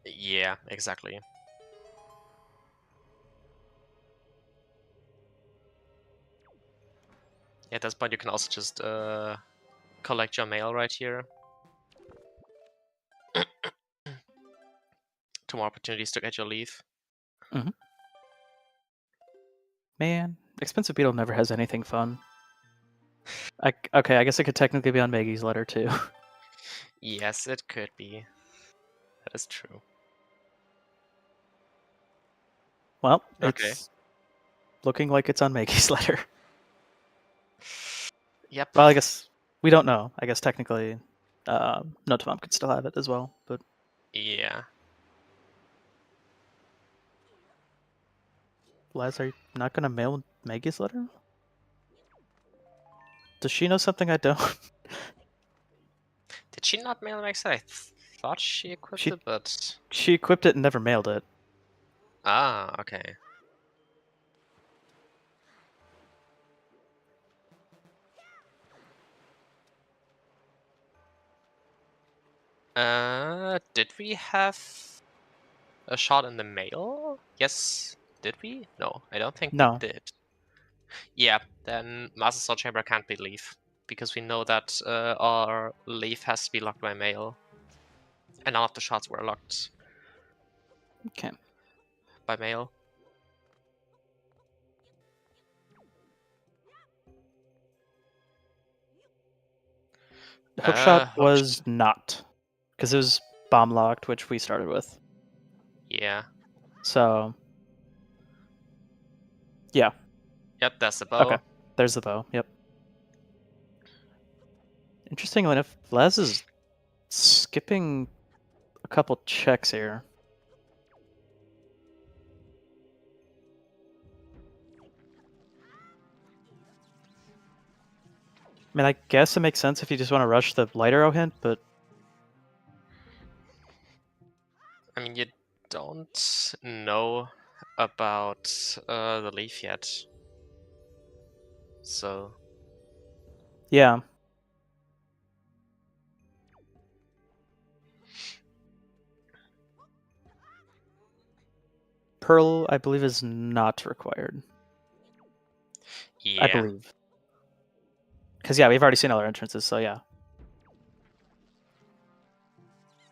Yeah, exactly. Yeah, at this point you can also just collect your mail right here. 2 more opportunities to get your leaf. Man, Expensive Beetle never has anything fun. Okay, I guess it could technically be on Maggie's letter too. Yes, it could be. That is true. Well, it's looking like it's on Maggie's letter. Yep. Well, I guess we don't know. I guess technically, Notamam could still have it as well, but yeah. Laz, are you not gonna mail Maggie's letter? Does she know something I don't? Did she not mail Max? I thought she equipped it, but she equipped it and never mailed it. Ah, okay. Did we have a shot in the mail? Yes. Did we? No, I don't think we did. Yeah, then Master Sword Chamber can't be Leaf, because we know that our Leaf has to be locked by mail. And none of the shots were locked. Okay. By mail. Hookshot was not, because it was bomb locked, which we started with. Yeah. So. Yeah. Yep, that's the bow. Okay, there's the bow. Yep. Interestingly enough, Laz is skipping a couple checks here. I mean, I guess it makes sense if you just want to rush the light arrow hint, but I mean, you don't know about the leaf yet. So. Yeah. Pearl, I believe, is not required. Yeah. I believe. Because, yeah, we've already seen other entrances, so yeah.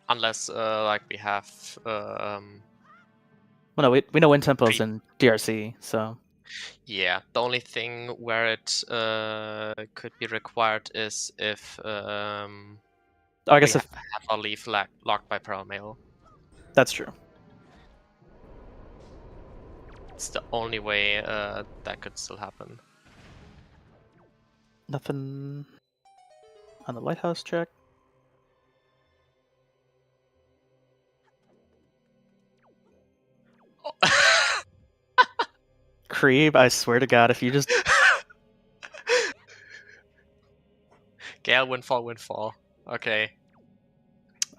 Unless, like, we have... Well, no, we know Wind Temple's in DRC, so... Yeah, the only thing where it could be required is if I guess we have our leaf locked by Pearl Mail. That's true. It's the only way that could still happen. Nothing on the lighthouse check. Creeb, I swear to God, if you just... Gale, Windfall. Okay. Okay.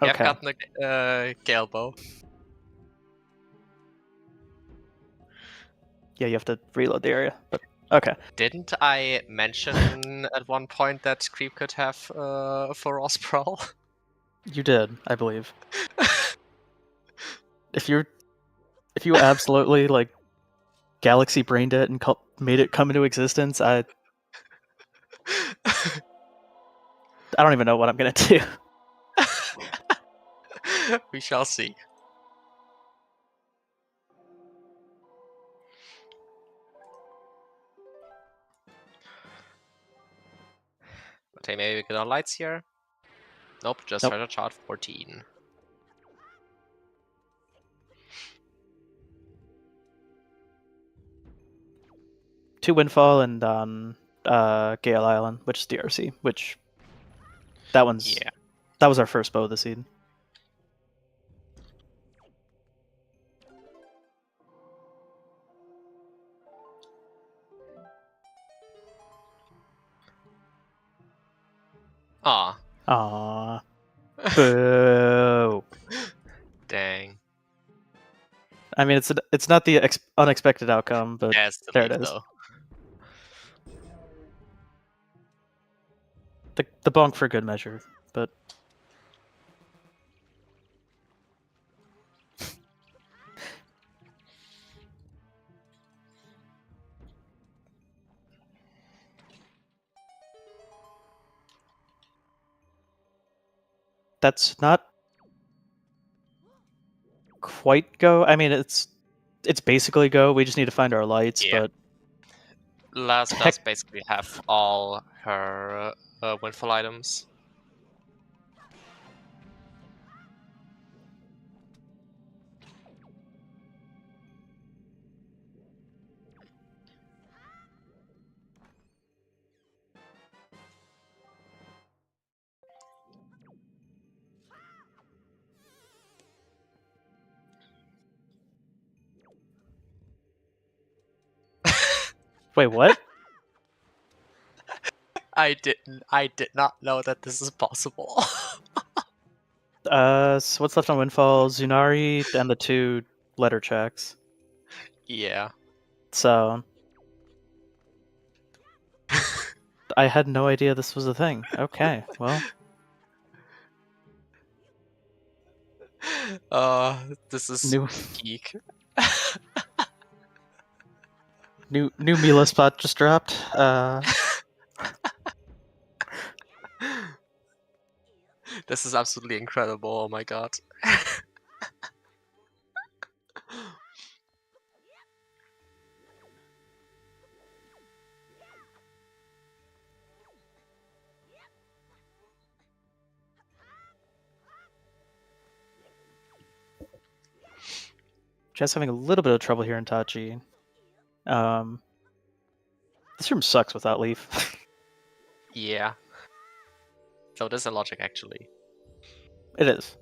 I've gotten the Gale bow. Yeah, you have to reload the area, but okay. Didn't I mention at one point that Creep could have for Ross Pearl? You did, I believe. If you absolutely, like, galaxy brained it and made it come into existence, I don't even know what I'm gonna do. We shall see. Okay, maybe we get our lights here. Nope, just Nope. treasure chart 14. Two Windfall and on Gale Island, which is DRC, which that was our first bow of the seed. Aw. Boo. Dang. I mean, it's not the unexpected outcome, but Yeah, it's there it is. Though. The bonk for good measure, but that's not quite go. I mean, it's basically go. We just need to find our lights, Yeah. but Last does basically have all her windfall items. Wait, what? I did not know that this is possible. So what's left on Windfall? Zunari and the 2 letter checks. Yeah. So I had no idea this was a thing. Okay, well. This is New geek. new Mila spot just dropped. This is absolutely incredible. Oh my god. Just having a little bit of trouble here in Tachi. This room sucks without Leaf. Yeah. So there's a logic actually. It is.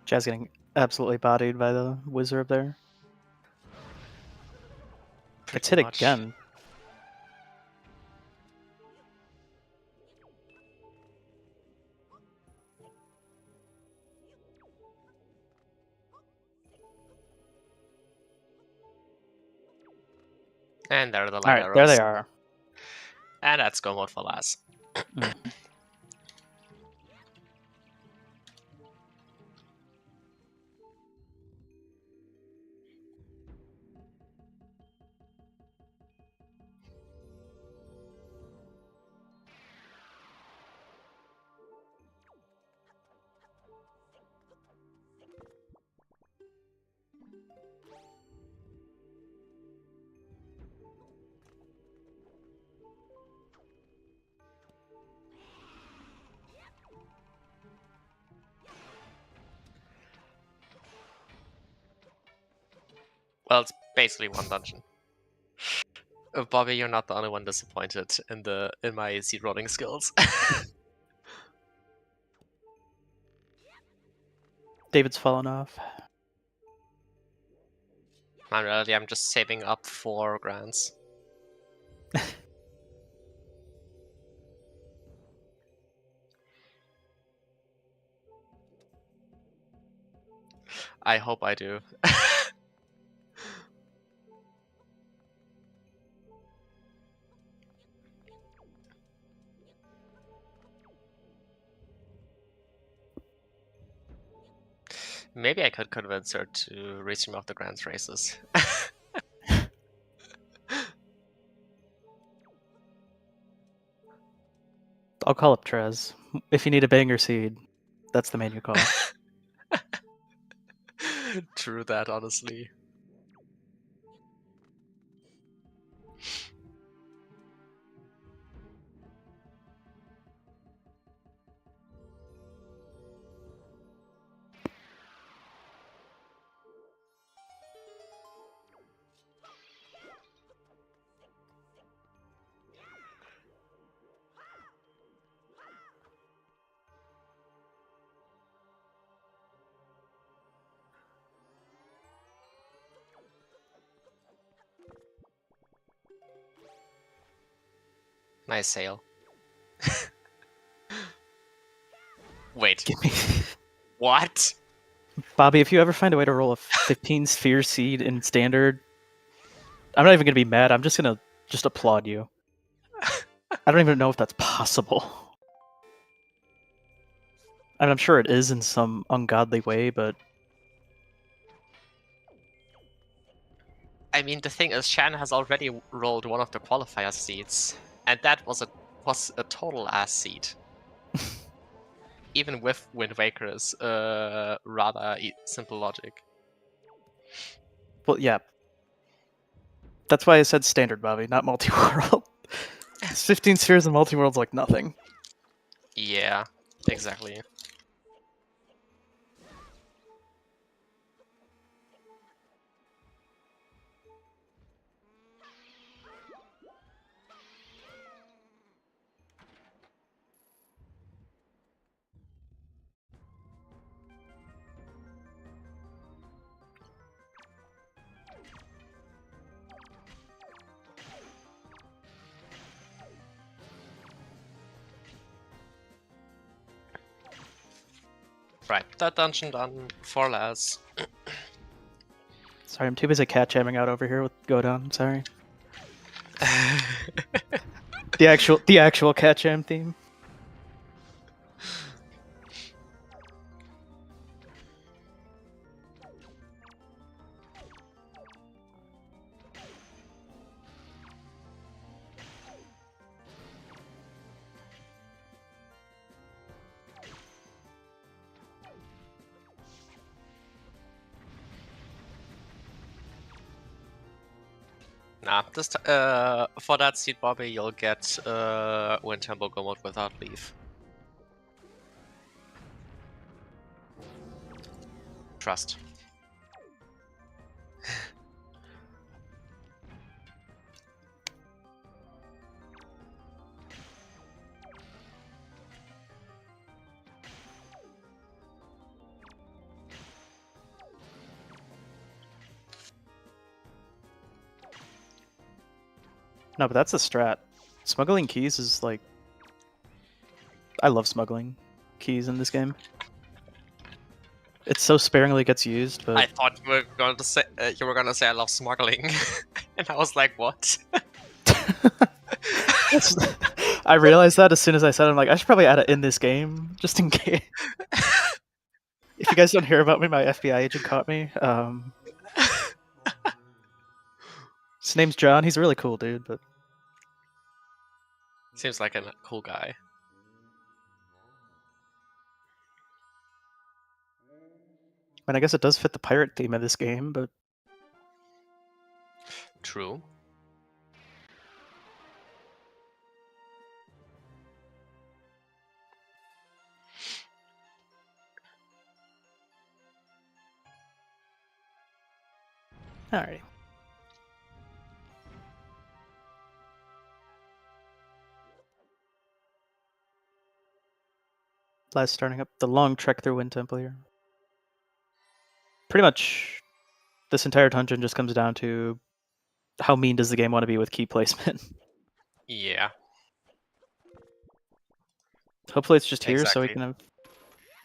Jazz getting absolutely bodied by the wizard up there. It's hit again. And there are the light Alright, arrows. there they are. And that's go mode for last. Well, it's basically one dungeon. Bobby, you're not the only one disappointed in my seed rolling skills. David's fallen off. In reality, I'm just saving up for grants. I hope I do. Maybe I could convince her to restream off the grants races. I'll call up Trez. If you need a banger seed, that's the man you call. True that, honestly. Nice sail. Wait. Give me... What? Bobby, if you ever find a way to roll a 15 sphere seed in standard, I'm not even going to be mad. I'm just going to just applaud you. I don't even know if that's possible. I mean, I'm sure it is in some ungodly way, but... I mean, the thing is, Shan has already rolled one of the qualifier seeds, and that was a total ass seed. Even with Wind Waker's rather simple logic. Well, yeah. That's why I said standard, Bobby, not multi-world. 15 spheres in multi-world's like nothing. Yeah, exactly. Right, that dungeon done. 4 less. Sorry, I'm too busy cat jamming out over here with Godon. Sorry. The actual cat jam theme. Nah, this for that seed, Bobby, you'll get Wind Temple Go mode without leave. Trust. No, but that's a strat. Smuggling keys is like... I love smuggling keys in this game. It so sparingly gets used, but... I thought you were gonna say I love smuggling, and I was like, what? I realized that as soon as I said it. I'm like, I should probably add it in this game, just in case. If you guys don't hear about me, my FBI agent caught me. His name's John. He's a really cool dude, but... Seems like a cool guy. I mean, I guess it does fit the pirate theme of this game, but... True. Alright. Starting up the long trek through Wind Temple here. Pretty much this entire dungeon just comes down to how mean does the game want to be with key placement. Yeah. Hopefully it's just here so we Exactly.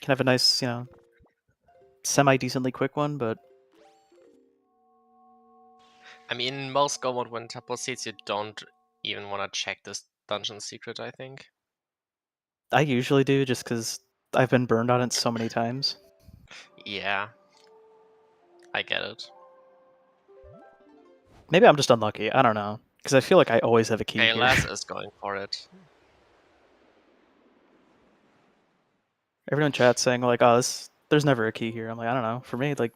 can have a nice, semi-decently quick one, but I mean, most Go Mode when Temple Seeds, you don't even want to check this dungeon secret, I think. I usually do just because I've been burned on it so many times. Yeah. I get it. Maybe I'm just unlucky. I don't know. Because I feel like I always have a key Okay, here. Les is going for it. Everyone in chat's saying, like, oh, there's never a key here. I'm like, I don't know. For me, like...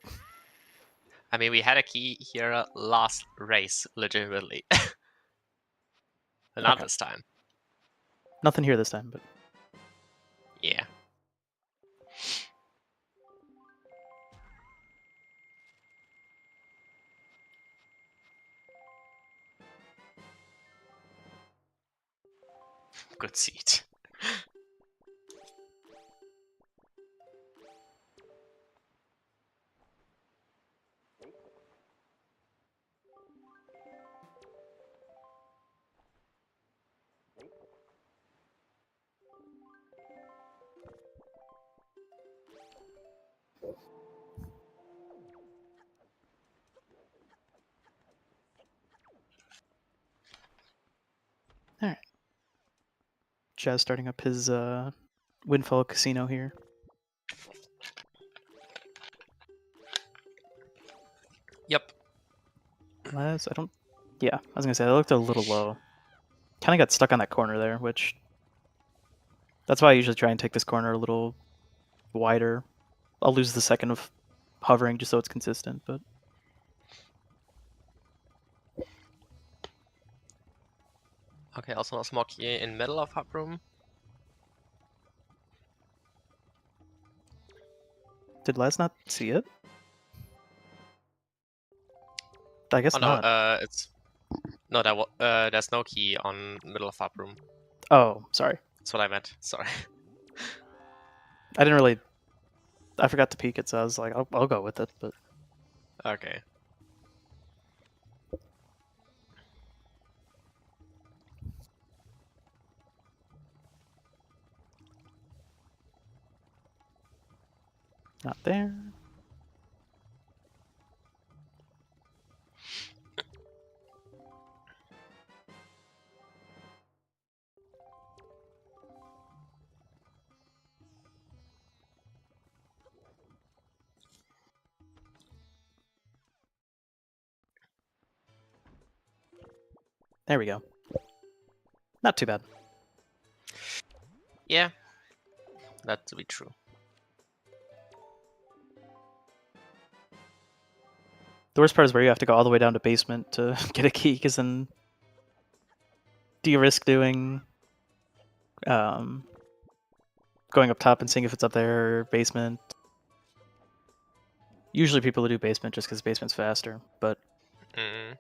I mean, we had a key here last race, legitimately. Not Okay. this time. Nothing here this time, but... Yeah. Good seat. Alright. Jazz starting up his Windfall Casino here. Yep. Les, I don't... Yeah, I was gonna say, I looked a little low. Kind of got stuck on that corner there, which... That's why I usually try and take this corner a little wider. I'll lose the second of hovering just so it's consistent, but... Okay, also a small key in middle of hub room. Did Les not see it? I guess Oh no, not. it's... No, there's no key on middle of hub room. Oh, sorry. That's what I meant. Sorry. I didn't really... I forgot to peek it, so I was like, I'll go with it, but... Okay. Not there. There we go. Not too bad. Yeah. That to be true. The worst part is where you have to go all the way down to basement to get a key, because then... Do you risk doing... going up top and seeing if it's up there, or basement? Usually people do basement just because basement's faster, but... Mm.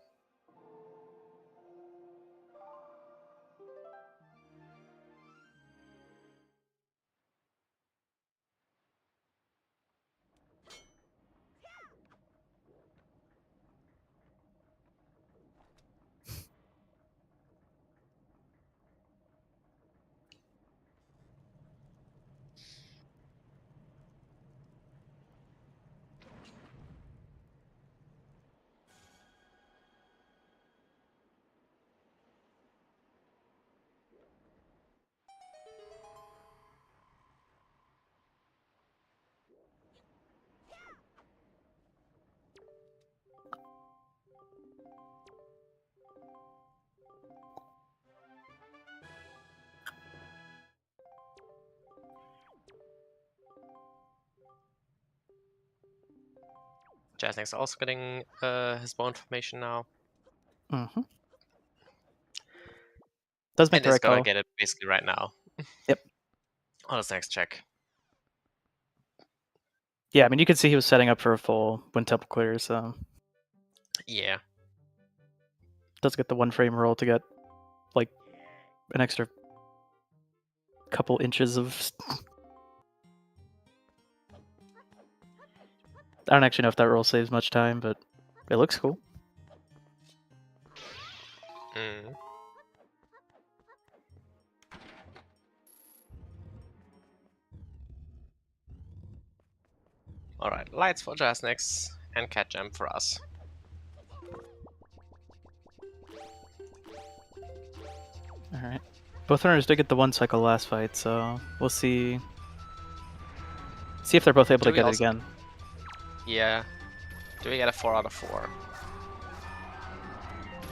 Jasnix also getting his bone formation now. Mm-hmm. Does make And the is right gonna call. get it basically right now. Yep. On his next check. Yeah, I mean, you could see he was setting up for a full when temple clears, so... Yeah. Does get the one frame roll to get, like, an extra couple inches of... I don't actually know if that roll saves much time, but It looks cool. Mm. Alright, lights for Jasnix and cat gem for us. Alright. Both runners did get the 1 cycle last fight, so we'll see. See if they're both able to get it again. Yeah. Do we get a 4 out of 4?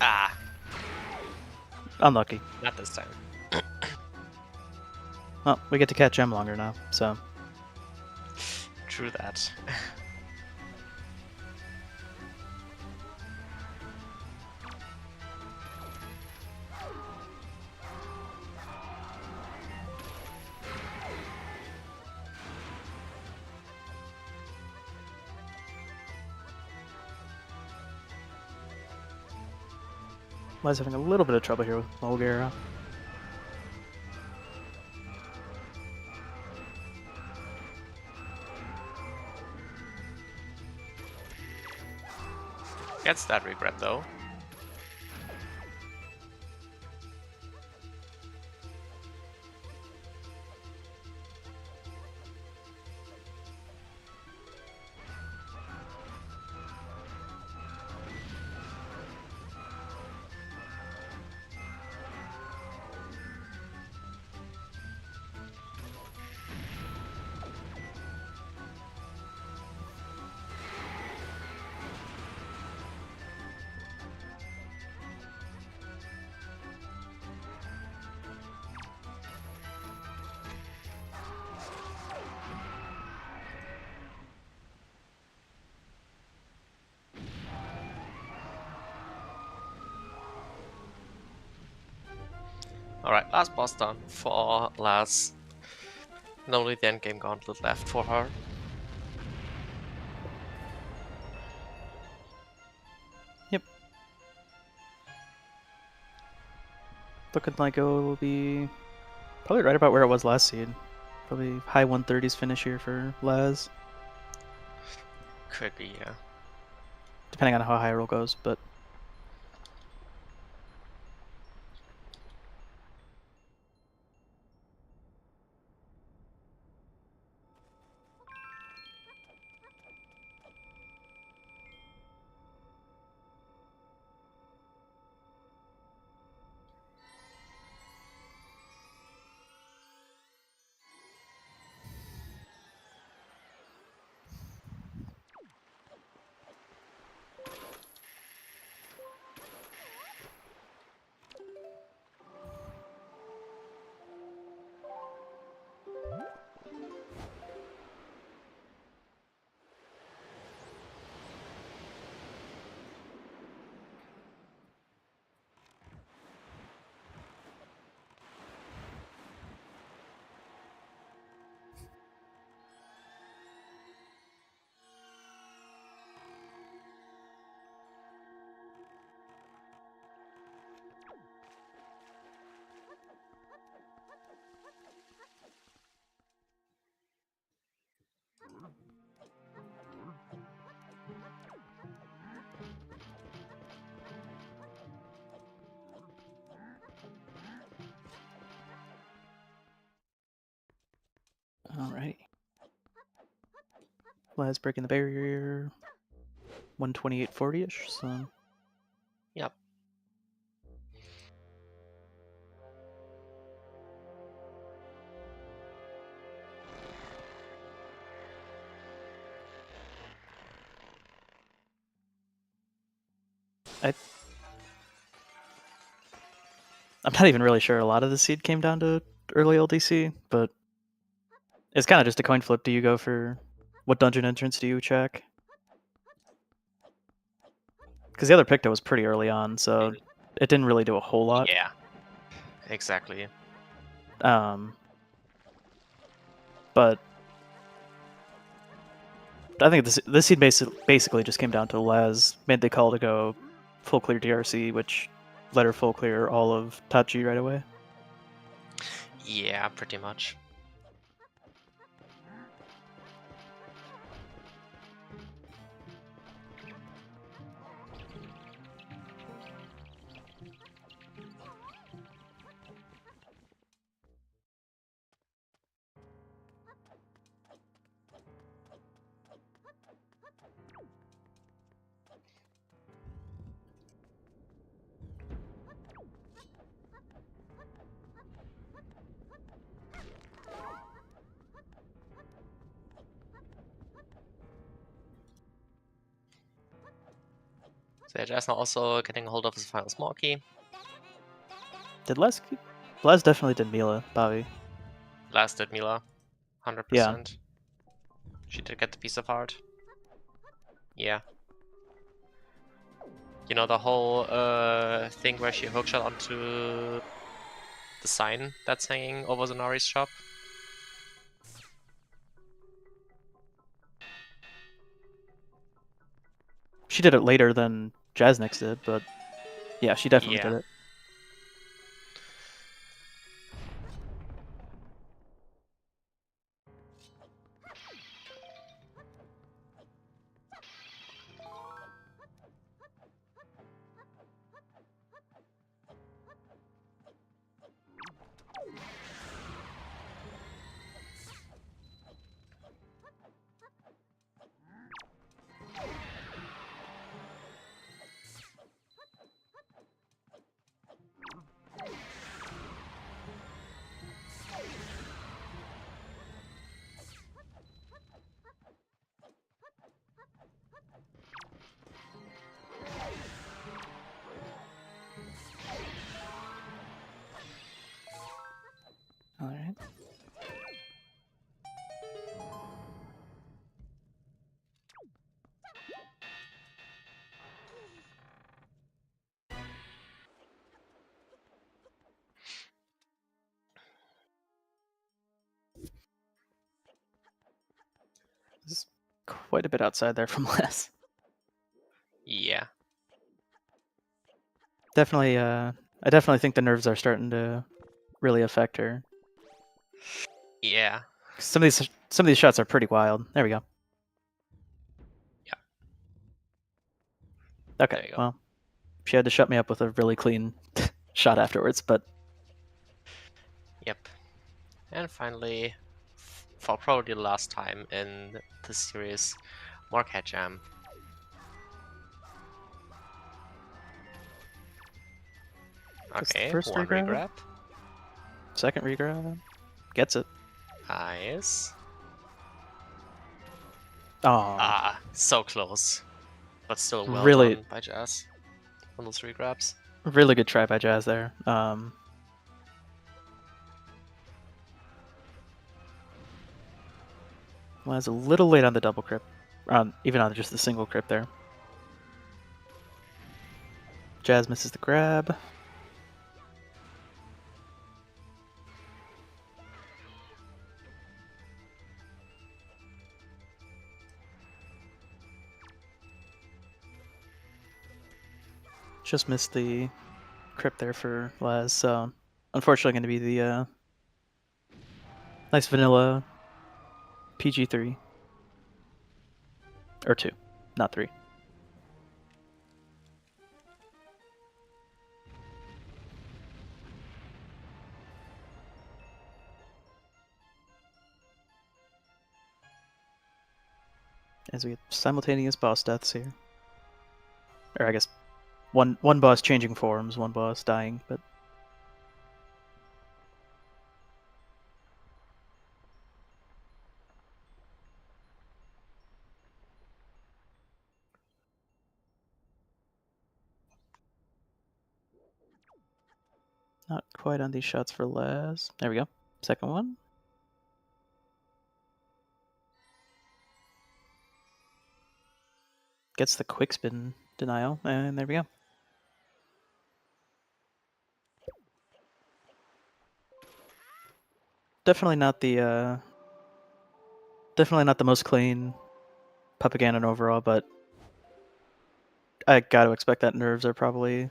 Ah. Unlucky. Not this time. Well, we get to catch gem longer now, so. True that. Lies having a little bit of trouble here with Mulgara. Gets that regret though. Alright, last boss done for Laz. And only the endgame gauntlet left for her. Yep. Looking like it will be probably right about where it was last seed. Probably high 130s finish here for Laz. Could be, yeah. Depending on how high roll goes, but. Alrighty. Laz breaking the barrier. 128.40-ish, so. Yep. I'm not even really sure a lot of the seed came down to early LDC, but it's kind of just a coin flip. Do you go for what dungeon entrance do you check? Because the other pick that was pretty early on, so it didn't really do a whole lot. Yeah. Exactly. But I think this seed basically just came down to Laz made the call to go full clear DRC, which let her full clear all of Tachi right away. Yeah, pretty much. So Jasnix also getting a hold of his final small key. Did Les definitely did Mila, Bobby. Last did Mila, 100%. Yeah. She did get the piece of art. Yeah. You know the whole thing where she hookshot onto the sign that's hanging over Zanari's shop? She did it later than Jasnix did, but yeah, she definitely did it. All right. This is quite a bit outside there from Les. Yeah. Definitely, I definitely think the nerves are starting to really affect her. Yeah. Some of these shots are pretty wild. There we go. Yeah. Okay, well, she had to shut me up with a really clean shot afterwards, but... Yep. And finally, for probably the last time in the series, more cat jam. Okay, first one regrab. Second regrab. Gets it. Nice. Oh. Ah, so close. But still well Really, done by Jazz on those regrabs. Really good try by Jazz there. Was a little late on the double crypt. Even on just the single crypt there. Jazz misses the grab. Just missed the crypt there for Les, so unfortunately going to be the nice vanilla PG3. Or 2, not 3. As we get simultaneous boss deaths here. Or I guess one boss changing forms, one boss dying, but... Not quite on these shots for Les. There we go. Second one. Gets the quick spin denial, and there we go. Definitely not the most clean Puppet Ganon overall, but I got to expect that nerves are probably...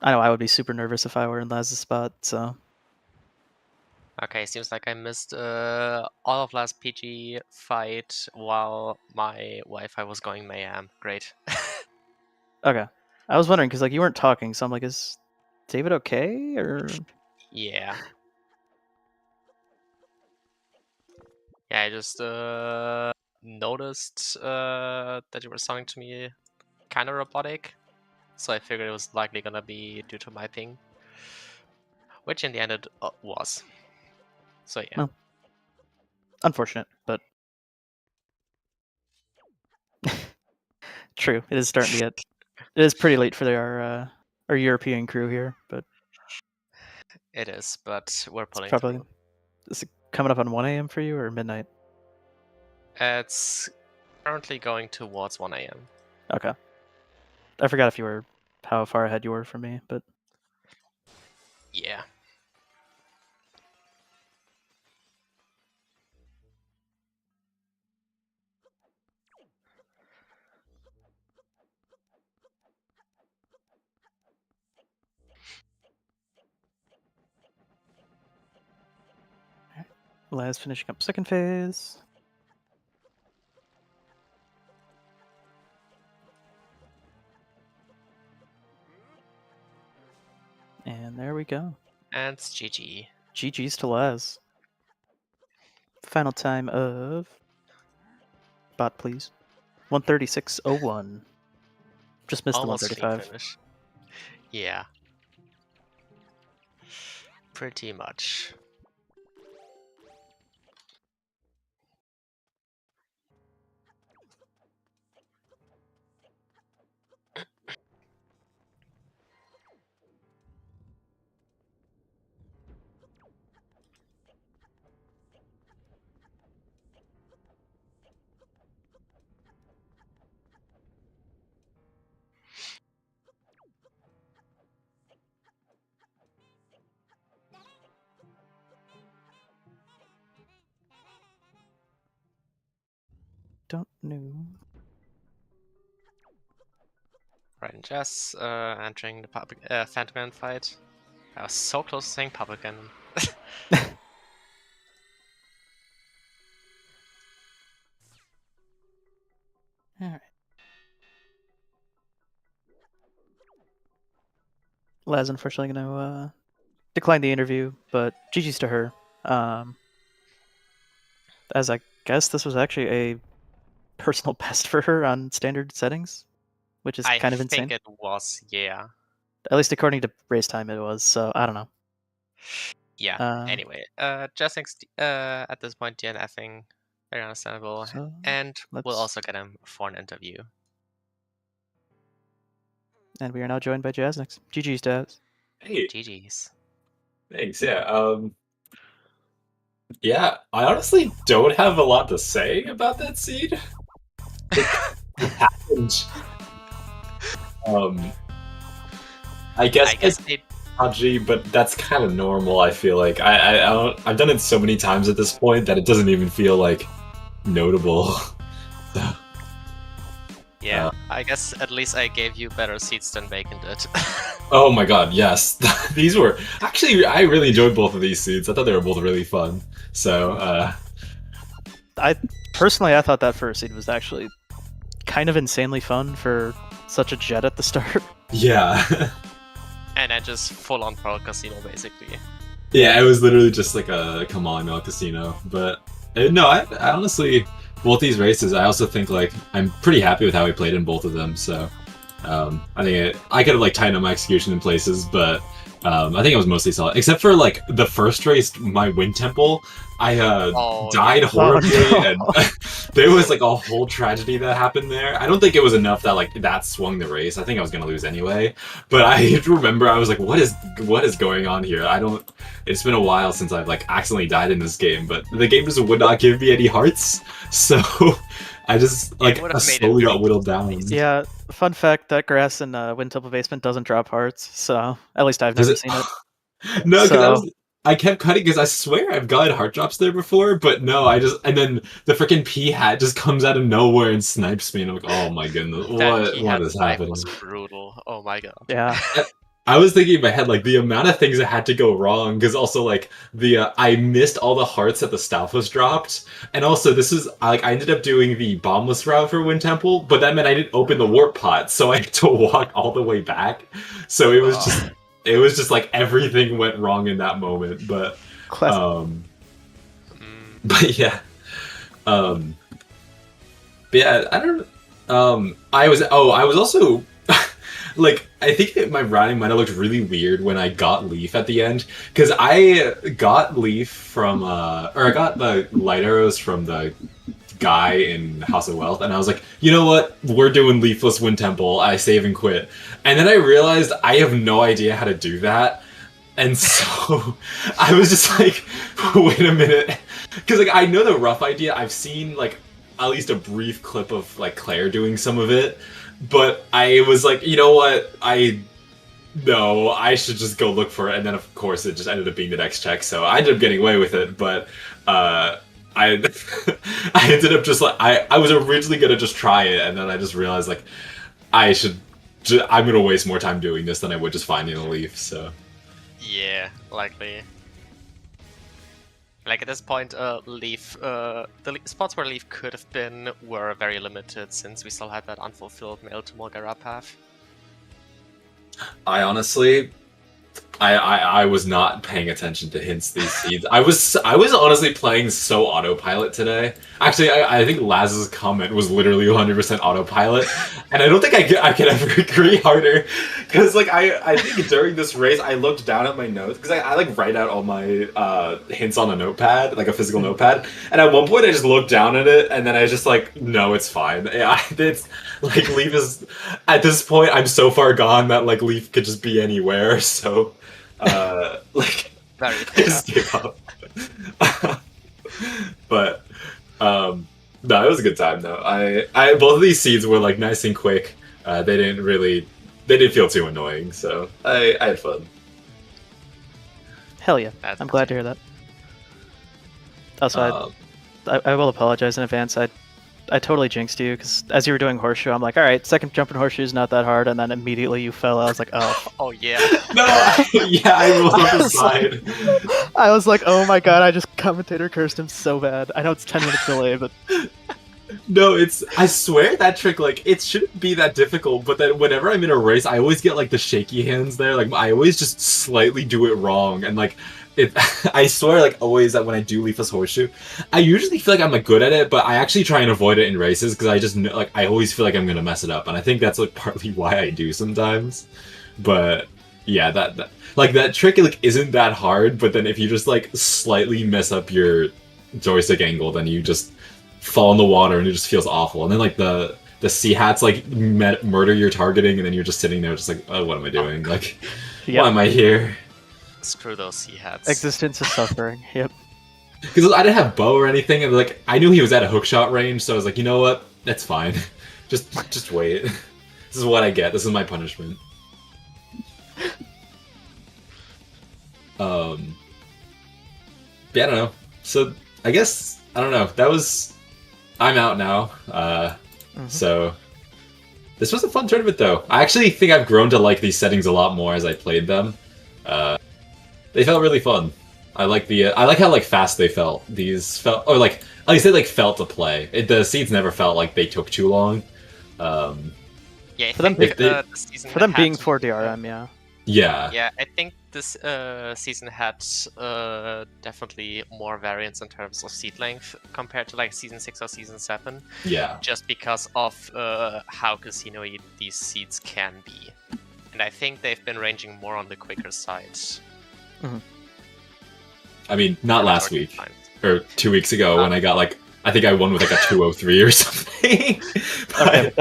I know I would be super nervous if I were in Laz's spot, so... Okay, seems like I missed all of last PG fight while my Wi-Fi was going mayhem. Great. Okay. I was wondering, because like you weren't talking, so I'm like, is David okay, or... Yeah. Yeah, I just noticed that you were sounding to me kind of robotic, so I figured it was likely gonna be due to my ping, which in the end it was. So yeah. Well, unfortunate, but True. It is starting to get. It is pretty late for our European crew here, but It is, but we're it's pulling probably. through. Is it coming up on 1 a.m. for you or midnight? It's currently going towards 1 a.m. Okay. I forgot if you were how far ahead you were from me, but Yeah. Laz finishing up second phase. And there we go. And it's GG. GG's to Laz. Final time of bot, please. 136.01. Just missed Almost the clean 135. finish. Yeah. Pretty much. Don't know. Right, and Jess entering the Phantom Cannon fight. I was so close to saying Public Cannon. Alright. Laz unfortunately gonna decline the interview, but GG's to her. As I guess this was actually a personal best for her on standard settings, which is kind of insane. I think it was, yeah. At least according to race time it was, so I don't know. Yeah, anyway. Jasnix at this point DNFing, very understandable. So and we'll also get him for an interview. And we are now joined by Jasnix. GG's, Daz. Hey. GG's. Thanks, yeah. Yeah, I honestly don't have a lot to say about that seed. It happened. I guess it's dodgy, but that's kind of normal, I feel like. I've done it so many times at this point that it doesn't even feel, like, notable. Yeah, I guess at least I gave you better seats than Bacon did. Oh my god, yes. These were... Actually, I really enjoyed both of these seeds. I thought they were both really fun. So, I thought that first seed was actually kind of insanely fun for such a jet at the start. Yeah. And then just full-on Pearl Casino, basically. Yeah, it was literally just like a come on Mel Casino. But, no, I honestly... Both these races, I also think, like, I'm pretty happy with how we played in both of them, so... I think I could have, like, tightened up my execution in places, but I think it was mostly solid. Except for, like, the first race, my wind temple, I died horribly, and there was, like, a whole tragedy that happened there. I don't think it was enough that, like, that swung the race. I think I was gonna lose anyway. But I remember I was like, what is going on here? It's been a while since I've, like, accidentally died in this game, but the game just would not give me any hearts, so... I just, like, slowly got whittled down. Yeah, fun fact, that grass in Wind Temple Basement doesn't drop hearts, so at least I've never seen it. No, because I kept cutting, because I swear I've gotten heart drops there before, but no, and then the freaking P-hat just comes out of nowhere and snipes me, and I'm like, oh my goodness, what is happening? Was brutal, oh my god. Yeah. I was thinking in my head, like, the amount of things that had to go wrong, because also, like, I missed all the hearts that the staff was dropped, and also, I ended up doing the bombless route for Wind Temple, but that meant I didn't open the warp pot, so I had to walk all the way back, so it was just, like, everything went wrong in that moment, but, but yeah, I don't, I was also, like, I think my routing might have looked really weird when I got Leaf at the end, because I got Leaf from, or I got the light arrows from the guy in House of Wealth, and I was like, you know what? We're doing Leafless Wind Temple. I save and quit. And then I realized I have no idea how to do that. And so I was just like, wait a minute. Because like I know the rough idea. I've seen like at least a brief clip of like Claire doing some of it. But I was like, you know what? No, I should just go look for it. And then of course it just ended up being the next check. So I ended up getting away with it. But I I ended up just like I was originally gonna just try it, and then I just realized like I'm gonna waste more time doing this than I would just finding a leaf. So yeah, likely. Like at this point, leaf spots where leaf could have been were very limited since we still had that unfulfilled mail to Morgara path. I honestly. I was not paying attention to hints these seeds. I was honestly playing so autopilot today. Actually, I think Laz's comment was literally 100% autopilot, and I don't think I could ever agree harder. Because like I think during this race I looked down at my notes because I like write out all my hints on a notepad, like a physical notepad, and at one point I just looked down at it and then I just like, no, it's fine. It's like Leaf is at this point I'm so far gone that like Leaf could just be anywhere. So. Like very I just gave up. But no, it was a good time though. I both of these seeds were like nice and quick. They didn't feel too annoying, so I had fun. Hell yeah. I'm glad to hear that. Also, I will apologize in advance. I totally jinxed you because as you were doing horseshoe, I'm like, all right, second jump in horseshoe is not that hard, and then immediately you fell. I was like, oh. Oh yeah. No, I rolled off the side. I was like, oh my god, I just commentator cursed him so bad. I know it's 10 minutes delay, but no, I swear that trick, like, it shouldn't be that difficult, but then whenever I'm in a race, I always get like the shaky hands there. Like I always just slightly do it wrong, and like. I swear, like always, that when I do Leafless Horseshoe, I usually feel like I'm like good at it, but I actually try and avoid it in races because I just know, like I always feel like I'm gonna mess it up, and I think that's like partly why I do sometimes. But yeah, that trick like isn't that hard, but then if you just like slightly mess up your joystick angle, then you just fall in the water and it just feels awful. And then like the sea hats like murder your targeting, and then you're just sitting there just like, oh, what am I doing? Like, why am I here? Screw those sea hats. Existence is suffering. Yep. Because I didn't have bow or anything, and like I knew he was at a hookshot range, so I was like, you know what? That's fine. just wait. This is what I get. This is my punishment. Yeah, I don't know. So I guess I don't know. I'm out now. So this was a fun tournament, though. I actually think I've grown to like these settings a lot more as I played them. They felt really fun. I like how like fast they felt. These felt, or like at least they like felt to play. The seeds never felt like they took too long. Yeah, for them being 4 DRM, yeah. Yeah. Yeah, I think this season had definitely more variance in terms of seed length compared to like season 6 or season 7. Yeah. Just because of how casino-y these seeds can be. And I think they've been ranging more on the quicker side. Mm-hmm. I mean, not last week. Or 2 weeks ago when I got like, I think I won with like a 203 or something. Okay,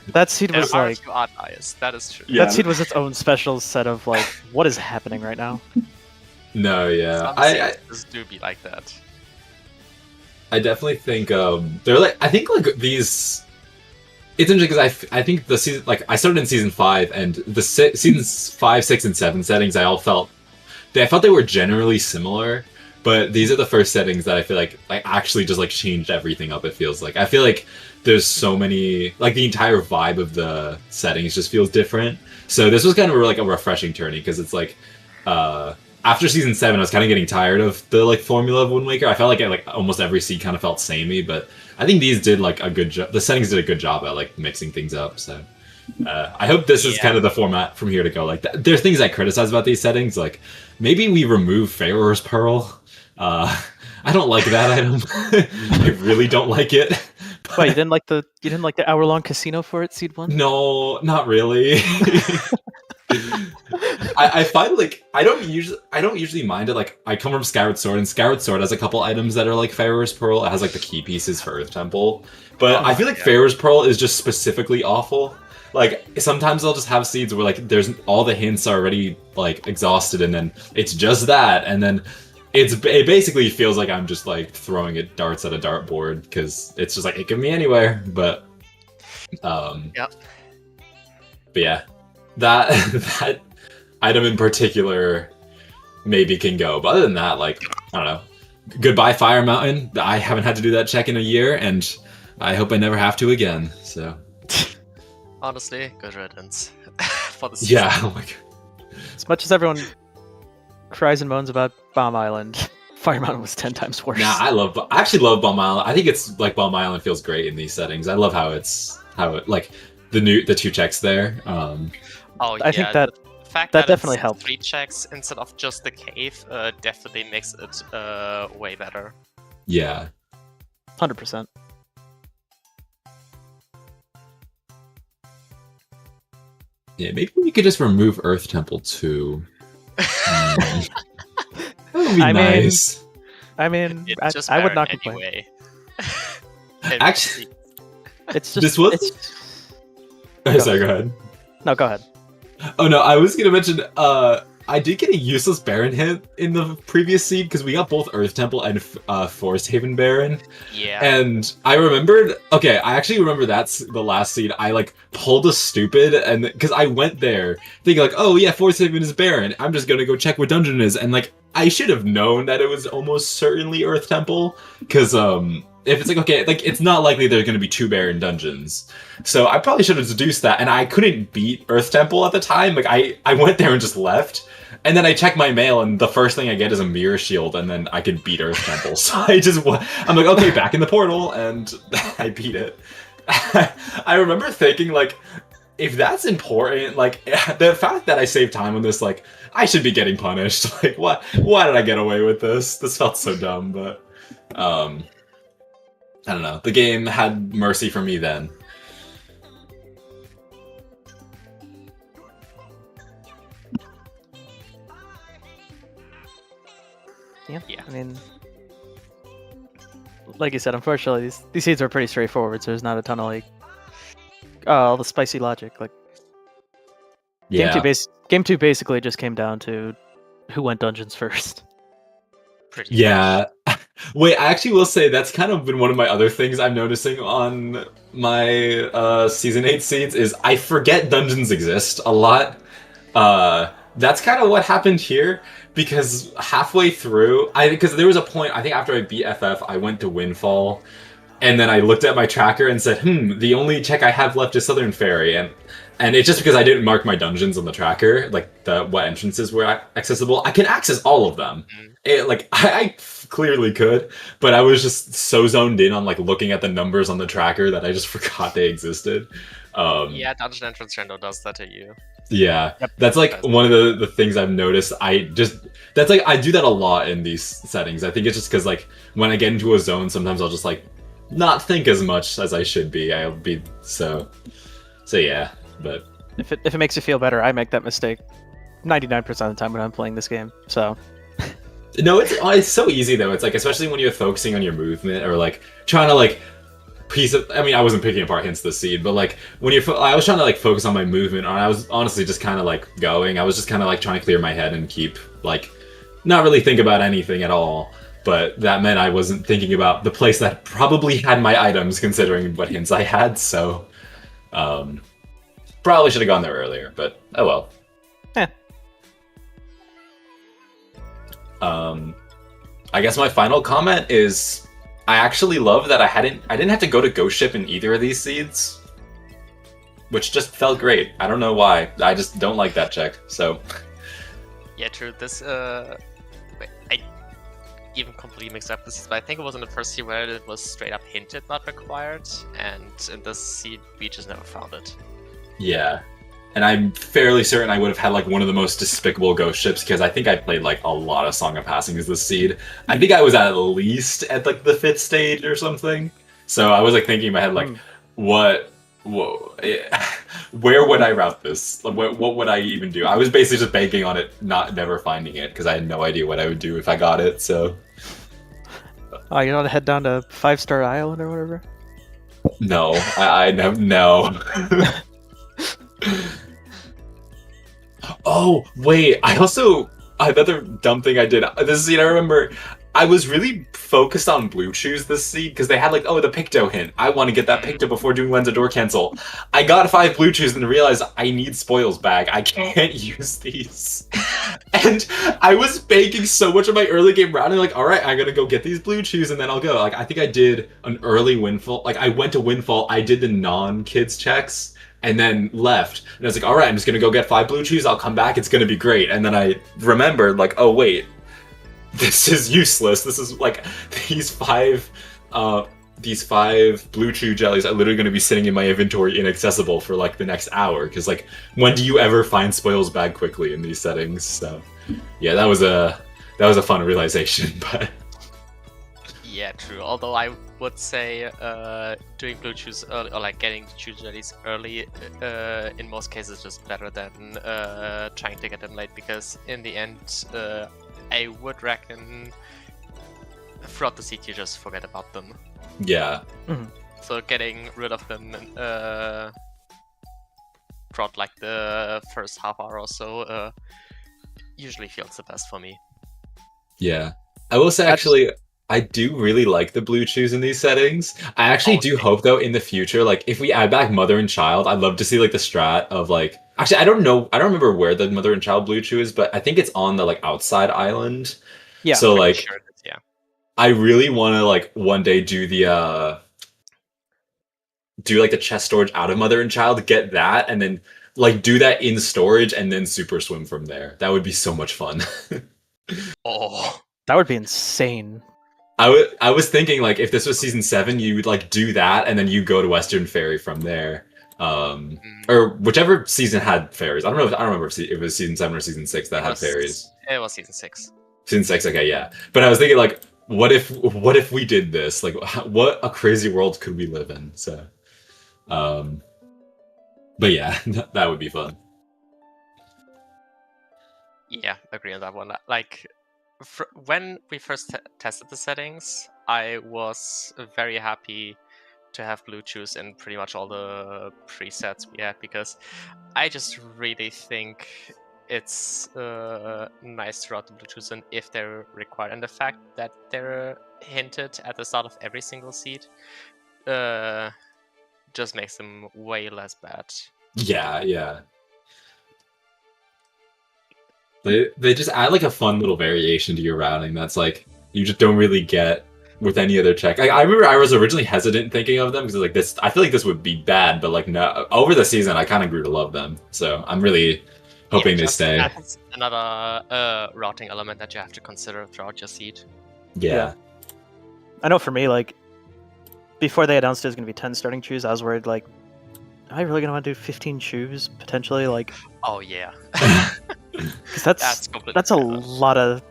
that seed was like... That is true. Yeah. That seed was its own special set of like, what is happening right now? No, yeah. I just do be like that. I definitely think they're like, I think like these... It's interesting because I think the season, like I started in season 5, and the seasons 5, 6, and 7 settings I felt they were generally similar, but these are the first settings that I feel like actually just like changed everything up. It feels like I feel like there's so many, like the entire vibe of the settings just feels different. So this was kind of like a refreshing tourney because it's like after season 7 I was kind of getting tired of the like formula of Wind Waker. I felt like almost every seed kind of felt samey, but I think these did like a good job. The settings did a good job at like mixing things up. So I hope this is kind of the format from here to go. Like there's things I criticize about these settings. Like maybe we remove Pharaoh's Pearl. I don't like that item. I really don't like it. Wait, you didn't like the hour-long casino for it, Seed 1? No, not really. I find like I don't usually mind it. Like I come from Skyward Sword, and Skyward Sword has a couple items that are like Pharaoh's Pearl. It has like the key pieces for Earth Temple, but I feel like Pharaoh's Pearl is just specifically awful. Like sometimes I'll just have seeds where like there's all the hints are already like exhausted, and then it's just that, and then it basically feels like I'm just like throwing it darts at a dartboard because it's just like it can be anywhere. But Yep. But yeah, that item in particular maybe can go. But other than that, like I don't know. Goodbye Fire Mountain. I haven't had to do that check in a year, and I hope I never have to again. So. Honestly, good riddance for the season. Yeah, oh my god. As much as everyone cries and moans about Bomb Island, Fire Mountain was 10 times worse. Nah, I actually love Bomb Island. I think it's like Bomb Island feels great in these settings. I love how it like the 2 checks there. Oh yeah, I think that the fact that that definitely it's helped. 3 checks instead of just the cave definitely makes it way better. Yeah. 100%. Yeah, maybe we could just remove Earth Temple too. That would be nice. I mean, It's just I would not barren complain. anyway. Actually, It's just this was. Sorry, go ahead. No, go ahead. Oh no, I was gonna mention. I did get a useless Baron hit in the previous seed because we got both Earth Temple and Forest Haven Baron. Yeah. And I remembered. Okay, I actually remember that's the last seed. I like pulled a stupid, and because I went there thinking like, oh yeah, Forest Haven is Baron. I'm just gonna go check what dungeon it is, and like I should have known that it was almost certainly Earth Temple because if it's like, okay, like it's not likely there's going to be 2 Baron dungeons. So I probably should have deduced that, and I couldn't beat Earth Temple at the time. Like I went there and just left, and then I check my mail, and the first thing I get is a mirror shield, and then I could beat Earth Temple. So I'm like, okay, back in the portal, and I beat it. I remember thinking like, if that's important, like the fact that I saved time on this, like I should be getting punished. Like what? Why did I get away with this? This felt so dumb, but I don't know. The game had mercy for me then. Yeah. I mean, like you said, unfortunately, these seeds are pretty straightforward, so there's not a ton of like all the spicy logic. Like, Yeah. Game 2 basically just came down to who went dungeons first. Pretty Yeah. Wait, I actually will say that's kind of been one of my other things I'm noticing on my Season 8 seeds is I forget dungeons exist a lot. That's kind of what happened here, because halfway through, because there was a point, I think after I beat FF, I went to Windfall, and then I looked at my tracker and said, the only check I have left is Southern Ferry, and it's just because I didn't mark my dungeons on the tracker, like what entrances were accessible. I can access all of them. I clearly could, but I was just so zoned in on like looking at the numbers on the tracker that I just forgot they existed. Yeah, Dungeon Entrance Rando does that to you. Yeah, Yep. that's like one of the things I've noticed. I do that a lot in these settings. I think it's just because like when I get into a zone, sometimes I'll just like not think as much as I should be. I'll be so yeah. But If it makes you feel better, I make that mistake 99% of the time when I'm playing this game. So no, it's so easy though. It's like, especially when you're focusing on your movement or like trying to like I wasn't picking apart hints this seed, but like when I was trying to like focus on my movement, and I was honestly just kind of like going. I was just kind of like trying to clear my head and keep like not really think about anything at all. But that meant I wasn't thinking about the place that probably had my items, considering what hints I had. So probably should have gone there earlier, but oh well. Yeah. I guess my final comment is I actually love that I didn't have to go to Ghost Ship in either of these seeds, which just felt great. I don't know why. I just don't like that check. So Yeah, true. This I even completely mixed up the seeds, but I think it was in the first seed where it was straight up hinted not required, and in this seed we just never found it. yeah. And I'm fairly certain I would have had like one of the most despicable ghost ships, because I think I played like a lot of Song of Passing as this seed. I think I was at least at like the 5th stage or something. So I was like thinking in my head like, what where would I route this? Like, what would I even do? I was basically just banking on it never finding it because I had no idea what I would do if I got it. So. Oh, you want to head down to 5-Star Island or whatever? No, I no. Oh wait, another dumb thing I did. This scene I remember. I was really focused on blue chews this scene because they had like, oh, the Picto hint. I want to get that Picto before doing Len's a door cancel. I got 5 blue chews and realized I need spoils bag. I can't use these. And I was banking so much of my early game rounding, like, all right, I'm gonna go get these blue chews and then I'll go. Like, I think I did an early windfall. Like, I went to windfall. I did the non-kids checks and then left. And I was like, all right, I'm just gonna go get 5 blue chews. I'll come back. It's gonna be great. And then I remembered, like, oh wait. This is useless. This is like these five blue chew jellies are literally going to be sitting in my inventory inaccessible for like the next hour because like when do you ever find spoils bag quickly in these settings? So yeah, that was a fun realization. But yeah, true. Although I would say doing blue chews early or like getting the chew jellies early in most cases is just better than trying to get them late because in the end I would reckon throughout the seed you just forget about them. Yeah. Mm-hmm. So getting rid of them throughout like the first half hour or so usually feels the best for me. Yeah. I will say actually I do really like the blue chews in these settings. I actually do hope though in the future, like if we add back mother and child, I'd love to see like the strat of like actually I don't remember where the mother and child blue chew is, but I think it's on the like outside island. Yeah. So like sure it is, yeah. I really want to like one day do the do like the chest storage out of mother and child, get that, and then like do that in storage and then super swim from there. That would be so much fun. Oh, that would be insane. I was thinking like if this was season 7, you would like do that and then you go to Western Ferry from there, or whichever season had ferries. I don't remember if it was season 7 or season 6 that had ferries. It was season 6. Season 6, okay, yeah. But I was thinking like, what if we did this? Like, what a crazy world could we live in? So, but yeah, that would be fun. Yeah, agree on that one. Like. When we first tested the settings, I was very happy to have blue chews in pretty much all the presets we had because I just really think it's nice to route the blue chews and if they're required. And the fact that they're hinted at the start of every single seed just makes them way less bad. Yeah. They just add like a fun little variation to your routing that's like you just don't really get with any other check. I remember I was originally hesitant thinking of them because like this, I feel like this would be bad, but like no, over the season I kind of grew to love them. So I'm really hoping they stay. That's another routing element that you have to consider throughout your seed. Yeah. I know for me, like before they announced it was going to be 10 starting chews, I was worried like, am I really going to want to do 15 chews potentially? Like, oh yeah. Because that's a lot of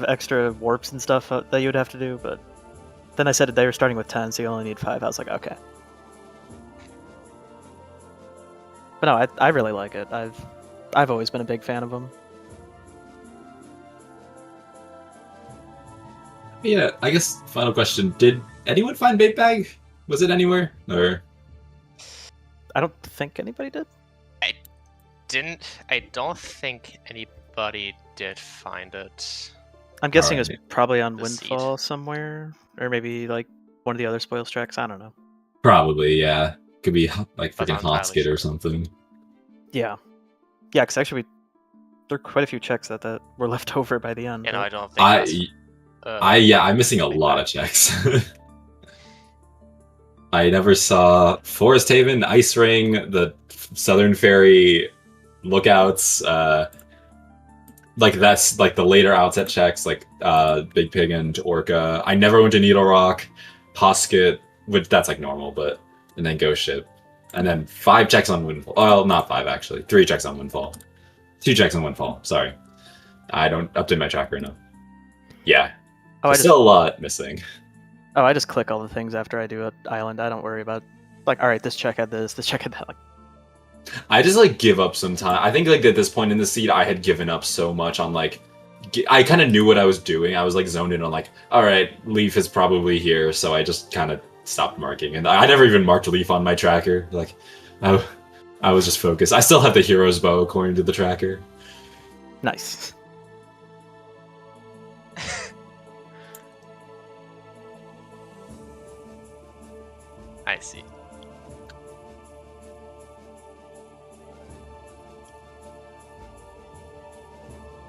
extra warps and stuff that you would have to do. But then I said they were starting with 10, so you only need 5. I was like, okay. But no, I really like it. I've always been a big fan of them. Yeah, I guess final question: did anyone find bait bag? Was it anywhere? Or I don't think anybody did. I don't think anybody did find it. I'm guessing it was probably on Windfall somewhere, or maybe like one of the other spoils tracks. I don't know. Probably, yeah. Could be like freaking Hotskit or something. Yeah, because actually there are quite a few checks that were left over by the end. You know, I don't think. I'm missing a lot of checks. I never saw Forest Haven, Ice Ring, the Southern Ferry lookouts, like that's like the later outset checks, like Big Pig and Orca. I never went to Needle Rock, Hosket, which that's like normal, but and then Ghost Ship, and then 5 checks on Windfall. Well, not 5 actually, 3 checks on Windfall, 2 checks on Windfall. Sorry, I don't update my tracker enough. Yeah, still a lot missing. Oh, I just click all the things after I do an island. I don't worry about like, all right, this check had this check had that. Like, I just like give up sometimes. I think like at this point in the seed, I had given up so much on like. I kind of knew what I was doing. I was like zoned in on like, all right, Leaf is probably here, so I just kind of stopped marking, and I never even marked Leaf on my tracker. Like, I was just focused. I still have the hero's bow according to the tracker. Nice. I see.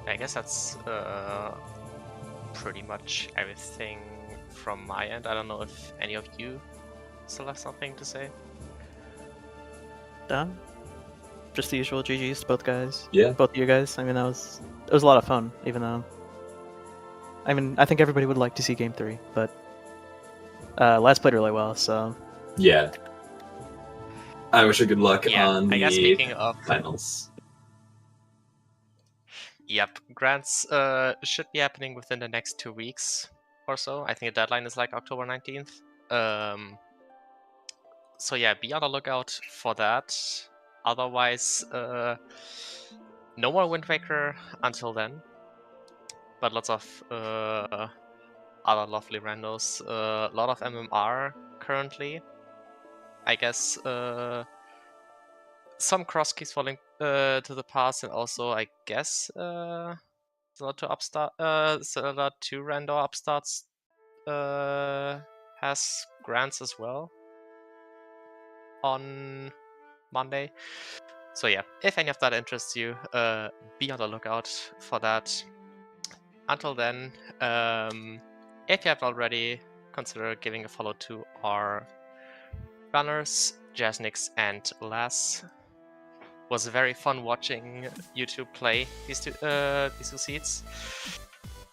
I guess that's pretty much everything from my end. I don't know if any of you still have something to say. Done. Just the usual GGs to both guys. Yeah. Both of you guys. I mean, it was a lot of fun, even though. I mean, I think everybody would like to see Game 3, but last played really well, so. Yeah. I wish her good luck on I guess the speaking of finals. Yep, grants should be happening within the next 2 weeks or so. I think the deadline is like October 19th. So yeah, be on the lookout for that. Otherwise, no more Wind Waker until then. But lots of other lovely randos. A lot of MMR currently. I guess some cross keys falling to the past, and also I guess Zelda 2 rando upstarts has grants as well on Monday. So yeah, if any of that interests you, be on the lookout for that. Until then, if you haven't already, consider giving a follow to our runners, Jasnix and Lass. Was very fun watching YouTube play these two seeds.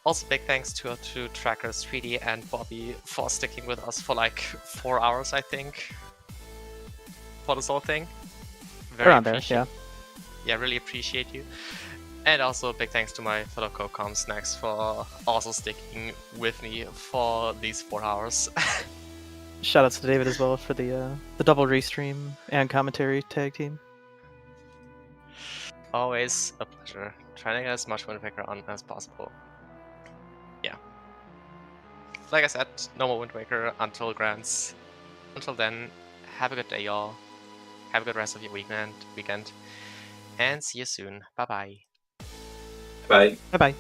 Also, big thanks to our two trackers, 3D and Bobby, for sticking with us for like 4 hours, I think, for this whole thing. Around there, yeah. Yeah, really appreciate you. And also, big thanks to my fellow co-com Snacks for also sticking with me for these 4 hours. Shoutouts to David as well for the double restream and commentary tag team. Always a pleasure. Trying to get as much Wind Waker on as possible. Yeah. Like I said, no more Wind Waker until grants. Until then, have a good day, y'all. Have a good rest of your weekend. And see you soon. Bye-bye. Bye. Bye-bye.